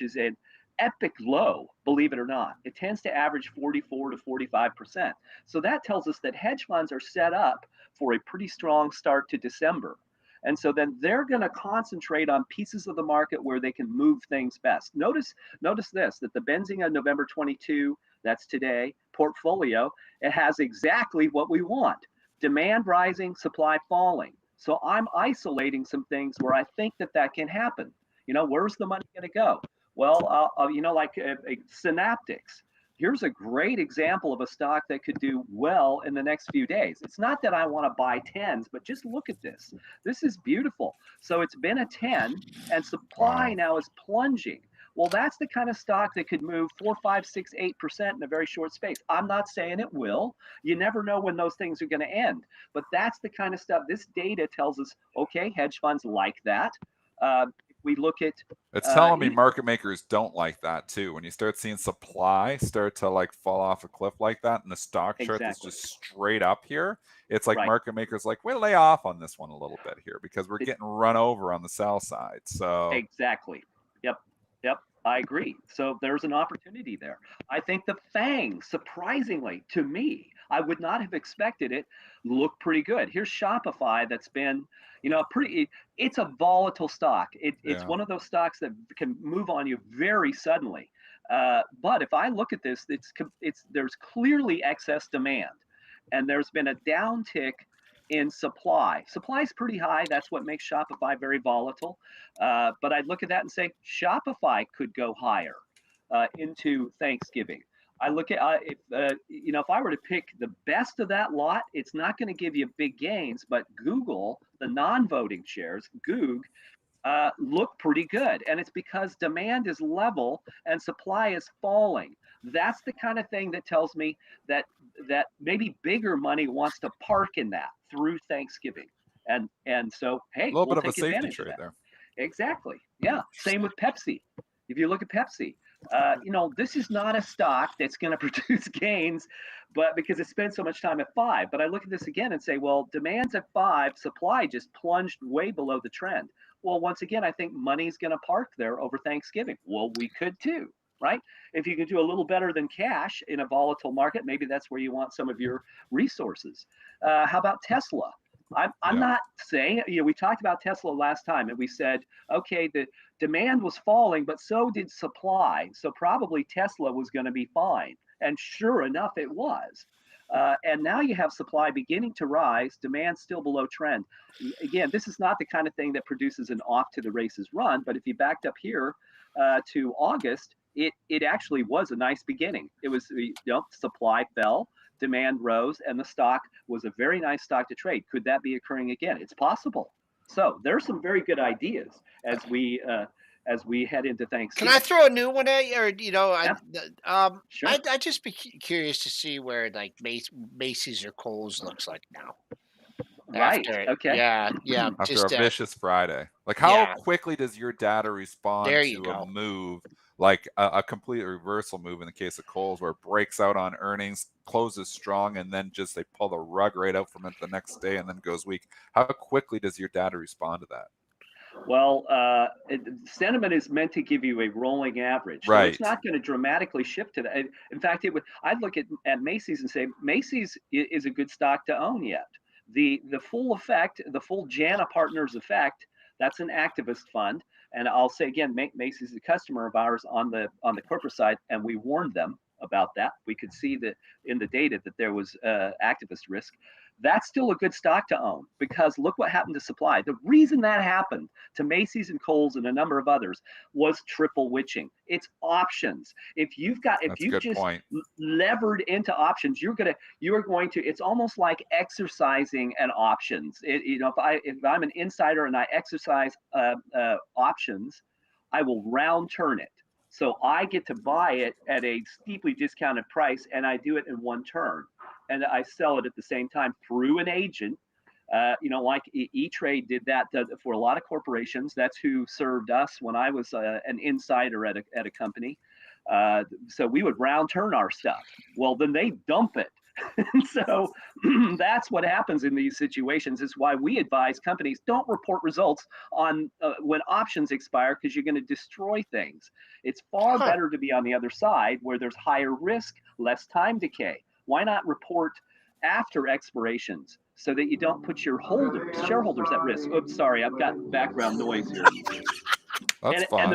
is an epic low, believe it or not. It tends to average 44 to 45%. So that tells us that hedge funds are set up for a pretty strong start to December. And so then they're going to concentrate on pieces of the market where they can move things best. Notice this, that the Benzinga November 22, that's today, portfolio, it has exactly what we want. Demand rising, supply falling. So I'm isolating some things where I think that can happen. Where's the money going to go? Well, like Synaptics. Here's a great example of a stock that could do well in the next few days. It's not that I want to buy 10s, but just look at this. This is beautiful. So it's been a 10, and supply now is plunging. Well, that's the kind of stock that could move 4, 5, 6, 8% in a very short space. I'm not saying it will. You never know when those things are going to end. But that's the kind of stuff. This data tells us, okay, hedge funds like that. We look at it's telling me market makers don't like that too. When you start seeing supply start to like fall off a cliff like that, and the stock chart that's just straight up here, it's like market makers like, we'll lay off on this one a little bit here because we're getting run over on the sell side. So exactly. Yep. I agree. So there's an opportunity there. I think the FANG, surprisingly to me, I would not have expected it, look pretty good. Here's Shopify that's been, it's a volatile stock. It's one of those stocks that can move on you very suddenly. But if I look at this, there's clearly excess demand, and there's been a downtick in supply. Supply is pretty high. That's what makes Shopify very volatile. But I'd look at that and say Shopify could go higher into Thanksgiving. I look at if if I were to pick the best of that lot, it's not going to give you big gains, but Google, the non-voting shares, Goog, look pretty good, and it's because demand is level and supply is falling. That's the kind of thing that tells me that maybe bigger money wants to park in that through Thanksgiving, and so hey, A little we'll bit of a take safety advantage of trade that. there. Exactly. Yeah. Same with Pepsi. If you look at Pepsi, this is not a stock that's going to produce gains, but because it spent so much time at 5. But I look at this again and say, well, demand's at 5, supply just plunged way below the trend. Well, once again, I think money's going to park there over Thanksgiving. Well, we could too, right? If you can do a little better than cash in a volatile market, maybe that's where you want some of your resources. How about Tesla? I'm not saying, we talked about Tesla last time, and we said, okay, the demand was falling, but so did supply. So probably Tesla was going to be fine. And sure enough, it was. And now you have supply beginning to rise, demand still below trend. Again, this is not the kind of thing that produces an off to the races run, but if you backed up here to August, it actually was a nice beginning. It was, supply fell, demand rose, and the stock was a very nice stock to trade. Could that be occurring again? It's possible. So there's some very good ideas as we head into Thanksgiving. Can I throw a new one at you? Or Sure. I'd just be curious to see where like Macy's or Kohl's looks like now. Right. Okay. Yeah. After a vicious Friday, like how quickly does your data respond to go. a move, like a complete reversal move in the case of Kohl's, where it breaks out on earnings, closes strong, and then just they pull the rug right out from it the next day and then goes weak? How quickly does your data respond to that? Well, sentiment is meant to give you a rolling average. So Right. it's not going to dramatically shift to that. In fact, I'd look at Macy's and say Macy's is a good stock to own yet. The full effect, the full JANA Partners effect, that's an activist fund. And I'll say again, Macy's is a customer of ours on the corporate side, and we warned them about that. We could see that in the data that there was activist risk. That's still a good stock to own, because look what happened to supply. The reason that happened to Macy's and Kohl's and a number of others was triple witching. It's options. If you've just levered into options, you are going to. It's almost like exercising an options. If I'm an insider and I exercise options, I will round turn it. So I get to buy it at a steeply discounted price, and I do it in one turn. And I sell it at the same time through an agent. Like E-Trade did that for a lot of corporations. That's who served us when I was an insider at a company. So we would round turn our stuff. Well, then they dump it. So that's what happens in these situations. Is why we advise companies don't report results on when options expire, because you're going to destroy things. It's far better to be on the other side where there's higher risk, less time decay. Why not report after expirations so that you don't put your shareholders at risk? Oops, sorry, I've got background noise here. That's fun.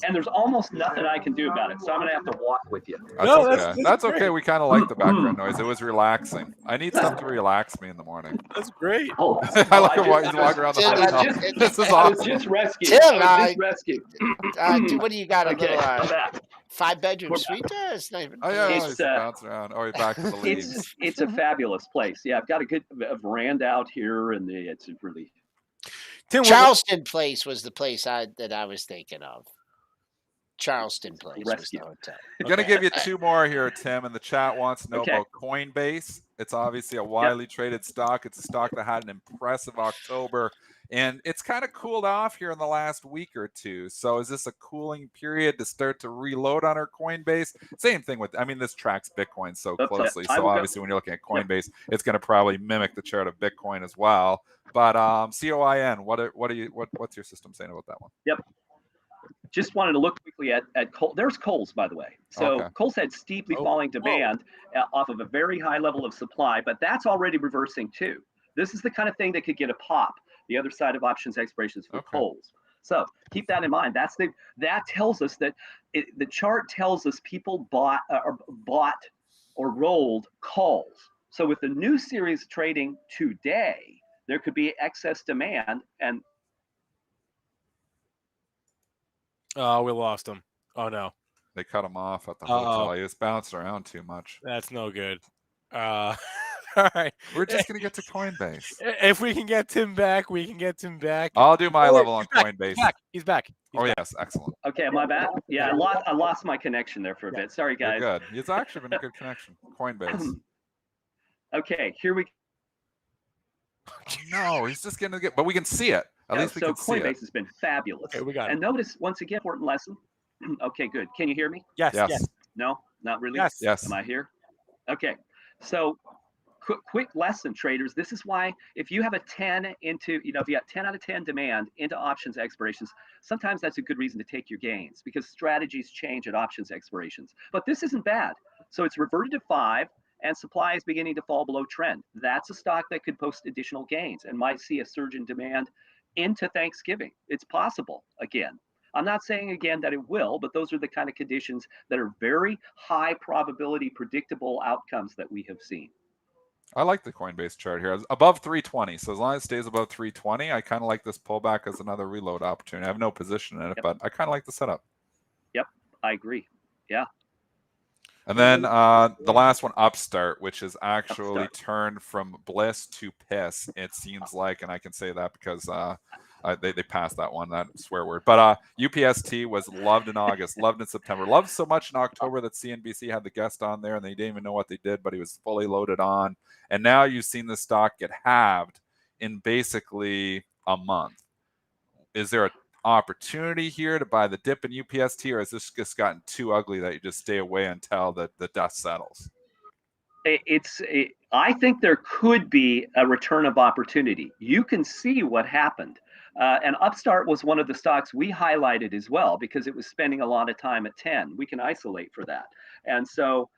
And there's almost nothing I can do about it, so I'm gonna have to walk with you. That's okay. We kind of like the background noise. It was relaxing. I need stuff to relax me in the morning. That's great. I like to walk around the house. This is awesome. I was just rescued. What do you got? A little 5-bedroom suite? It's bouncing around. Oh, you're back to the leaves. It's a fabulous place. Yeah, I've got a good veranda out here, and it's really. Tim, Charleston Place was the place that I was thinking of. Charleston Place was the hotel. I'm going to give you 2 more here, Tim, and the chat wants to know about Coinbase. It's obviously a widely traded stock. It's a stock that had an impressive October, and it's kind of cooled off here in the last week or two. So is this a cooling period to start to reload on our Coinbase? Same thing with, this tracks Bitcoin so closely. So obviously when you're looking at Coinbase, it's going to probably mimic the chart of Bitcoin as well. But COIN, what's your system saying about that one? Yep. Just wanted to look quickly at Kohl's. There's Kohl's, by the way. So Kohl's had steeply falling demand off of a very high level of supply, but that's already reversing too. This is the kind of thing that could get a pop, the other side of options expirations for Kohl's. So keep that in mind. That tells us that the chart tells us people bought or rolled calls. So with the new series trading today, there could be excess demand. And oh, we lost him. Oh no. They cut him off at the hotel. He was bouncing around too much. That's no good. All right. We're just going to get to Coinbase. If we can get Tim back, we can get Tim back. I'll do my level on Coinbase. He's back. Yes, excellent. Okay, am I back? Yeah, I lost my connection there for a bit. Sorry, guys. You're good. It's actually been a good connection. Coinbase. Okay, here we go. No, he's just going to get, but we can see it. At least we can see it. Coinbase has been fabulous. Okay, we got it. And notice, once again, important lesson. Okay, good. Can you hear me? Yes. No, not really? Yes. Am I here? Okay, so quick lesson, traders. This is why if you have a 10 into, if you got 10 out of 10 demand into options expirations, sometimes that's a good reason to take your gains because strategies change at options expirations. But this isn't bad. So it's reverted to 5 and supply is beginning to fall below trend. That's a stock that could post additional gains and might see a surge in demand into Thanksgiving. It's possible again. I'm not saying again that it will, but those are the kind of conditions that are very high probability predictable outcomes that we have seen. I like the Coinbase chart here. It's above 320. So as long as it stays above 320, I kind of like this pullback as another reload opportunity. I have no position in it, but I kind of like the setup. Yep, I agree. Yeah. And then the last one, Upstart, which has actually turned from bliss to piss, it seems like. And I can say that because they passed that one, that swear word. But UPST was loved in August, loved in September, loved so much in October that CNBC had the guest on there and they didn't even know what they did, but he was fully loaded on. And now you've seen the stock get halved in basically a month. Is there an opportunity here to buy the dip in UPST, or has this just gotten too ugly that you just stay away until the dust settles? I think there could be a return of opportunity. You can see what happened. And Upstart was one of the stocks we highlighted as well because it was spending a lot of time at 10. We can isolate for that. And so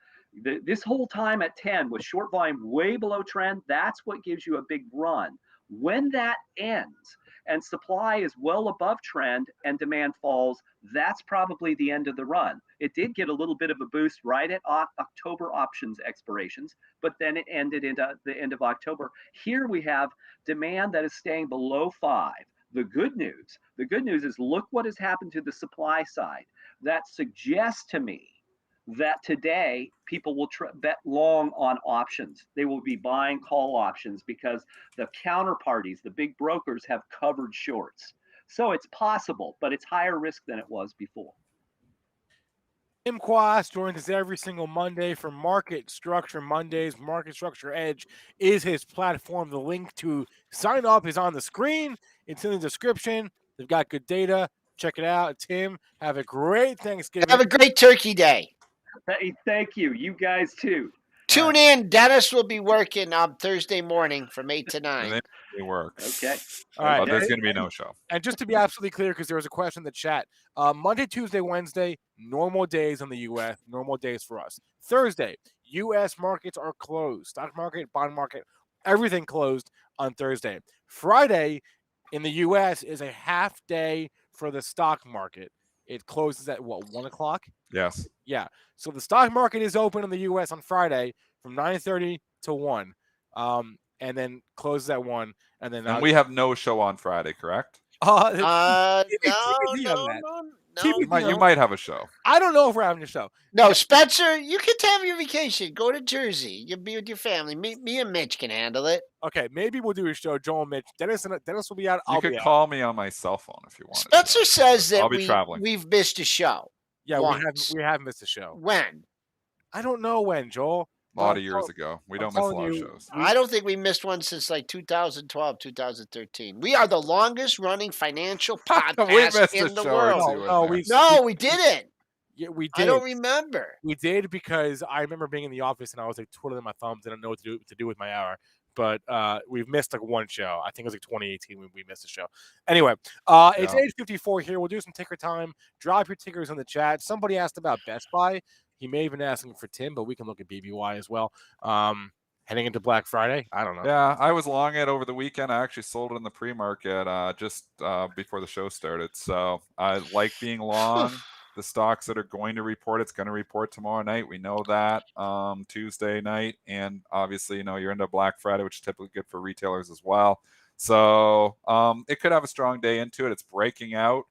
this whole time at 10 with short volume way below trend, that's what gives you a big run. When that ends and supply is well above trend and demand falls, that's probably the end of the run. It did get a little bit of a boost right at October options expirations, but then it ended into the end of October. Here we have demand that is staying below 5. The good news is look what has happened to the supply side. That suggests to me that today people will bet long on options. They will be buying call options because the counterparties, the big brokers, have covered shorts. So it's possible, but it's higher risk than it was before. Tim Quast joins us every single Monday for Market Structure Mondays. Market Structure Edge is his platform. The link to sign up is on the screen. It's in the description. They've got good data. Check it out. Tim, have a great Thanksgiving. Have a great Turkey Day. Hey, thank you. You guys too. Tune in. Dennis will be working on Thursday morning from 8 to 9. It works. Okay. All right. But there's going to be no show. And just to be absolutely clear, because there was a question in the chat, Monday, Tuesday, Wednesday, normal days in the U.S., normal days for us. Thursday, U.S. markets are closed. Stock market, bond market, everything closed on Thursday. Friday in the U.S. is a half day for the stock market. It closes at, 1 o'clock? Yes. Yeah. So the stock market is open in the U.S. on Friday from 9:30 to 1, and then closes at 1. And we have no show on Friday, correct? No. You might have a show. I don't know if we're having a show. No, Spencer, you can have your vacation. Go to Jersey. You'll be with your family. Me and Mitch can handle it. Okay, maybe we'll do a show. Joel and Mitch. Dennis will be out. You could call me on my cell phone if you want. Spencer says that I'll be traveling. We've missed a show. Yeah, we have missed a show. When? I don't know when, Joel. A lot of years ago. We don't miss a lot of shows. I don't think we missed one since like 2012, 2013. We are the longest running financial podcast in the world. No, we didn't. Yeah, we did. I don't remember. We did because I remember being in the office and I was like twiddling my thumbs and I didn't know what to do with my hour. But we've missed like one show. I think it was like 2018 when we missed a show. Anyway, it's 8:54 here. We'll do some ticker time. Drop your tickers in the chat. Somebody asked about Best Buy. He may have been asking for Tim, but we can look at BBY as well. Heading into Black Friday, I don't know. Yeah, I was long it over the weekend. I actually sold it in the pre-market just before the show started. So I like being long. The stocks that are going to report, it's going to report tomorrow night. We know that Tuesday night. And obviously, you're into Black Friday, which is typically good for retailers as well. So it could have a strong day into it. It's breaking out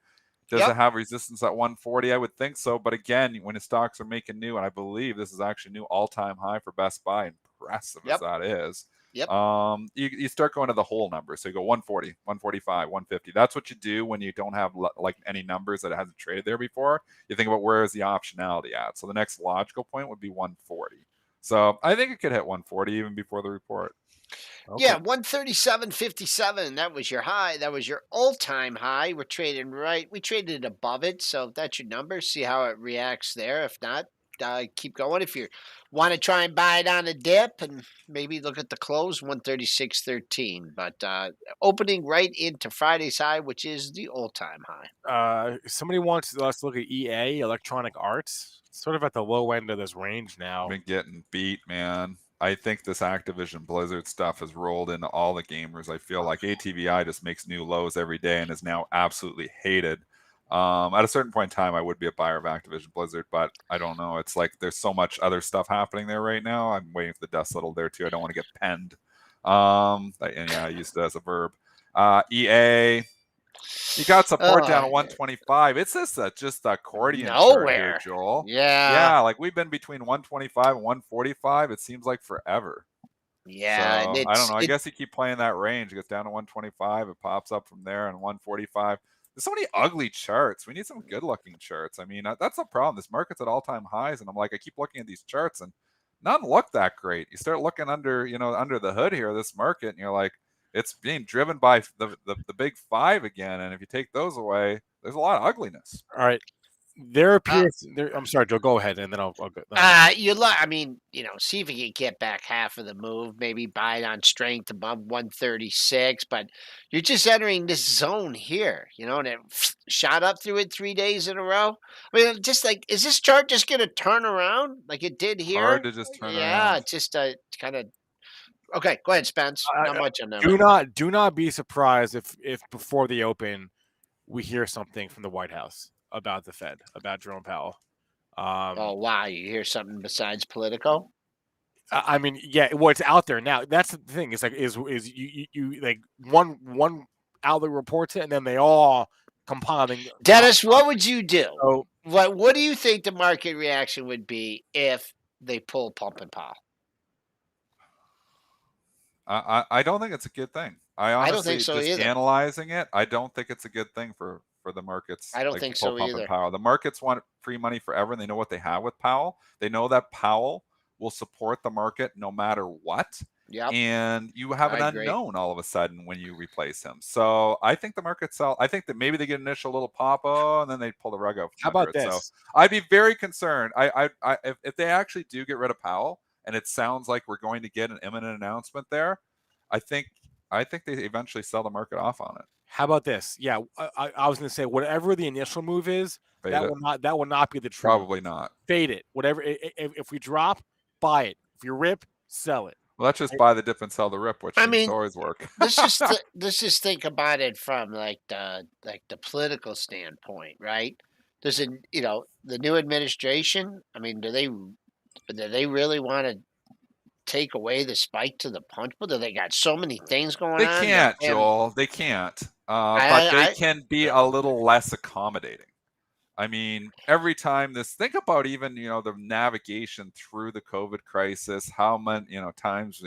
Does it have resistance at 140? I would think so. But again, when the stocks are making new, and I believe this is actually new all-time high for Best Buy, impressive as that is. You start going to the whole number. So you go 140, 145, 150. That's what you do when you don't have like any numbers that it hasn't traded there before. You think about where is the optionality at. So the next logical point would be 140. So I think it could hit 140 even before the report. Okay. Yeah, 137.57. That was your high. That was your all-time high. We're trading we traded above it. So that's your number. See how it reacts there. If not, keep going. If you want to try and buy it on a dip and maybe look at the close, 136.13. But opening right into Friday's high, which is the all-time high. Somebody wants us to look at EA, Electronic Arts. Sort of at the low end of this range now. I've been getting beat, man. I think this Activision Blizzard stuff has rolled into all the gamers. I feel like ATVI just makes new lows every day and is now absolutely hated. At a certain point in time, I would be a buyer of Activision Blizzard, but I don't know. It's like there's so much other stuff happening there right now. I'm waiting for the dust settle there too. I don't want to get penned. And yeah, I used it as a verb. EA. You got support down at 125. It's just accordion chart here, Joel. Yeah, like we've been between 125 and 145. It seems like forever. Yeah, so, I don't know. I guess you keep playing that range. It gets down to 125. It pops up from there and 145. There's so many ugly charts. We need some good-looking charts. I mean, that's the problem. This market's at all-time highs, and I'm like, I keep looking at these charts, and none look that great. You start looking under the hood here of this market, and you're like, it's being driven by the big five again, and if you take those away, there's a lot of ugliness. All right, there appears. I'm sorry, Joe. Go ahead, and then I'll go. I mean, see if you can get back half of the move. Maybe buy it on strength above 136, but you're just entering this zone here. And it shot up through it 3 days in a row. I mean, just like, is this chart just going to turn around like it did here? Hard to just turn around. Yeah, just kind of. Okay, go ahead, Spence. Not much on that. Do not be surprised if before the open we hear something from the White House about the Fed, about Jerome Powell. Oh wow, you hear something besides Politico? I mean, yeah, what's out there now? That's the thing. It's like is you like one outlet reports it, and then they all compiling. Dennis, what would you do? So, what do you think the market reaction would be if they pull Pumpkin Powell? I don't think it's a good thing. I honestly don't think so just either. Analyzing it, I don't think it's a good thing for the markets. I don't think so either. Powell. The markets want free money forever, and they know what they have with Powell. They know that Powell will support the market no matter what. Yep. And you have an unknown all of a sudden when you replace him. So I think the market sell. I think that maybe they get an initial little pop, and then they pull the rug out. How about this? So I'd be very concerned. If they actually do get rid of Powell, and it sounds like we're going to get an imminent announcement there, I think they eventually sell the market off on it. How about this? Yeah, I was going to say whatever the initial move is, that will not be the truth. Probably not. Fade it. Whatever. If we drop, buy it. If you rip, sell it. Well, let's just buy the dip and sell the rip, which always work. let's just think about it from like the political standpoint, right? There's the new administration. I mean, do they really want to take away the spike to the punch bowl? They got so many things going on. They can't, Joel. They can't. But they can be a little less accommodating. I mean, every time think about even, the navigation through the COVID crisis, how many, times,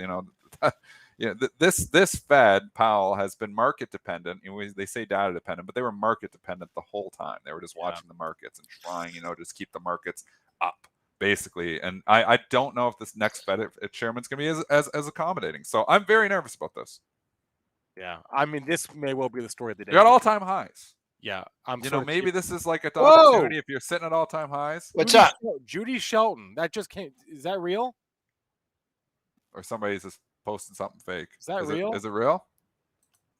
this Fed, Powell, has been market dependent. They say data dependent, but they were market dependent the whole time. They were just watching the markets and trying, just keep the markets up, basically. And I don't know if this next Fed chairman's going to be as accommodating. So I'm very nervous about this. Yeah. I mean, this may well be the story of the day. You got all-time highs. Yeah, maybe this is like a opportunity if you're sitting at all-time highs. What's up? Judy Shelton. That just came. Is that real? Or somebody's just posting something fake. Is that real? Is it real?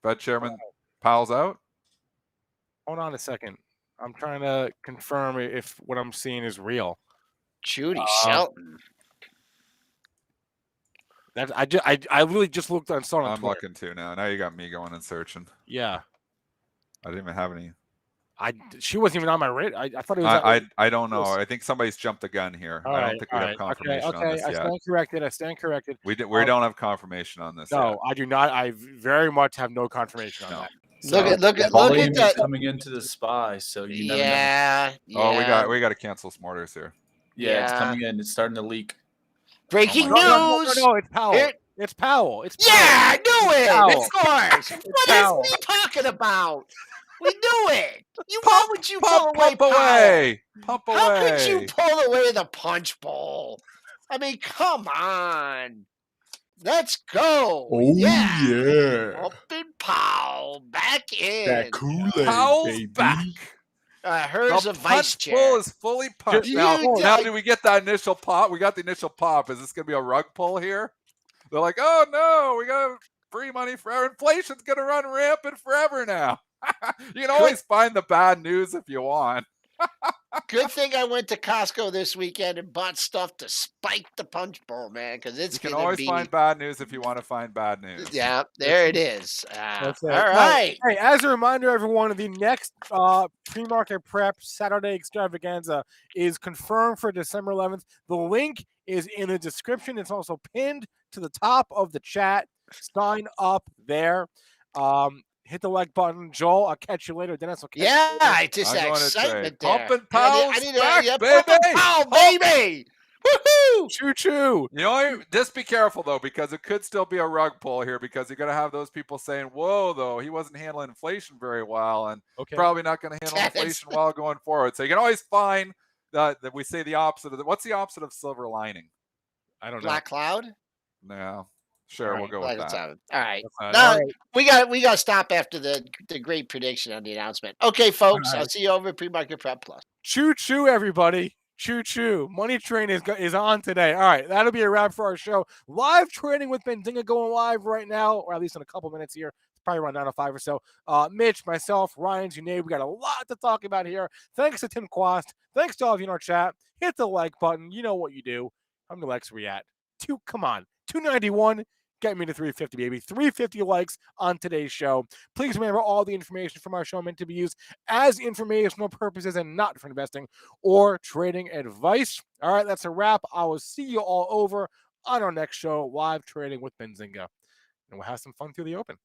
Fed Chairman Powell's out? Hold on a second. I'm trying to confirm if what I'm seeing is real. Judy Shelton. That I literally just looked on Twitter. I'm looking too now. Now you got me going and searching. Yeah. I didn't even have any. She wasn't even on my radar. I thought it was. I don't know. I think somebody's jumped the gun here. I don't think we have confirmation on this yet. I stand corrected. We don't have confirmation on this. No, yet. I do not. I very much have no confirmation on that. Look at volume that. is coming into the SPY, so you never know. Yeah. Oh, we got to cancel some orders here. Yeah, it's coming in. It's starting to leak. Breaking news. No, it's Powell. It's Powell. It's Powell. Yeah, I knew it. Powell. Of course. What are you talking about? We knew it. Why would you pull away Powell? Pump away. How could you pull away the punch bowl? I mean, come on. Let's go. Oh, yeah. Pumping Powell back in. That Kool-Aid, Powell's baby. back. Hers a vice chair. Pull is fully punched. Now, do we get that initial pop? We got the initial pop. Is this going to be a rug pull here? They're like, oh, no, we got free money forever. Inflation's going to run rampant forever now. You can always find the bad news if you want. Good thing I went to Costco this weekend and bought stuff to spike the punch bowl, man, because it's going to be... You can always find bad news if you want to find bad news. Yeah, there it is. All right. Hey, as a reminder, everyone, the next pre-market prep Saturday extravaganza is confirmed for December 11th. The link is in the description. It's also pinned to the top of the chat. Sign up there. Hit the like button. Joel, I'll catch you later. Dennis, I'll catch you later. Just that excitement there. Pumping Powell's back, baby. Pumping Powell, baby. Woohoo! Choo-choo. You know, just be careful, though, because it could still be a rug pull here because you're going to have those people saying, whoa, though, he wasn't handling inflation very well and probably not going to handle inflation well going forward. So you can always find that we say the opposite of what's the opposite of silver lining? I don't know. Black cloud? No. Sure, we'll go with that. All right. Now, we got to stop after the great prediction on the announcement. Okay, folks, I'll see you over at Pre-Market Prep Plus. Choo-choo, everybody. Choo-choo. Money Train is on today. All right, that'll be a wrap for our show. Live trading with Benzinga going live right now, or at least in a couple minutes here. It's probably around 9:05 or so. Mitch, myself, Ryan, Junaid, we got a lot to talk about here. Thanks to Tim Quast. Thanks to all of you in our chat. Hit the like button. You know what you do. How many likes are we at? 291. Get me to 350, baby. 350 likes on today's show. Please remember all the information from our show meant to be used as informational purposes and not for investing or trading advice. All right, that's a wrap. I will see you all over on our next show, Live Trading with Benzinga. And we'll have some fun through the open.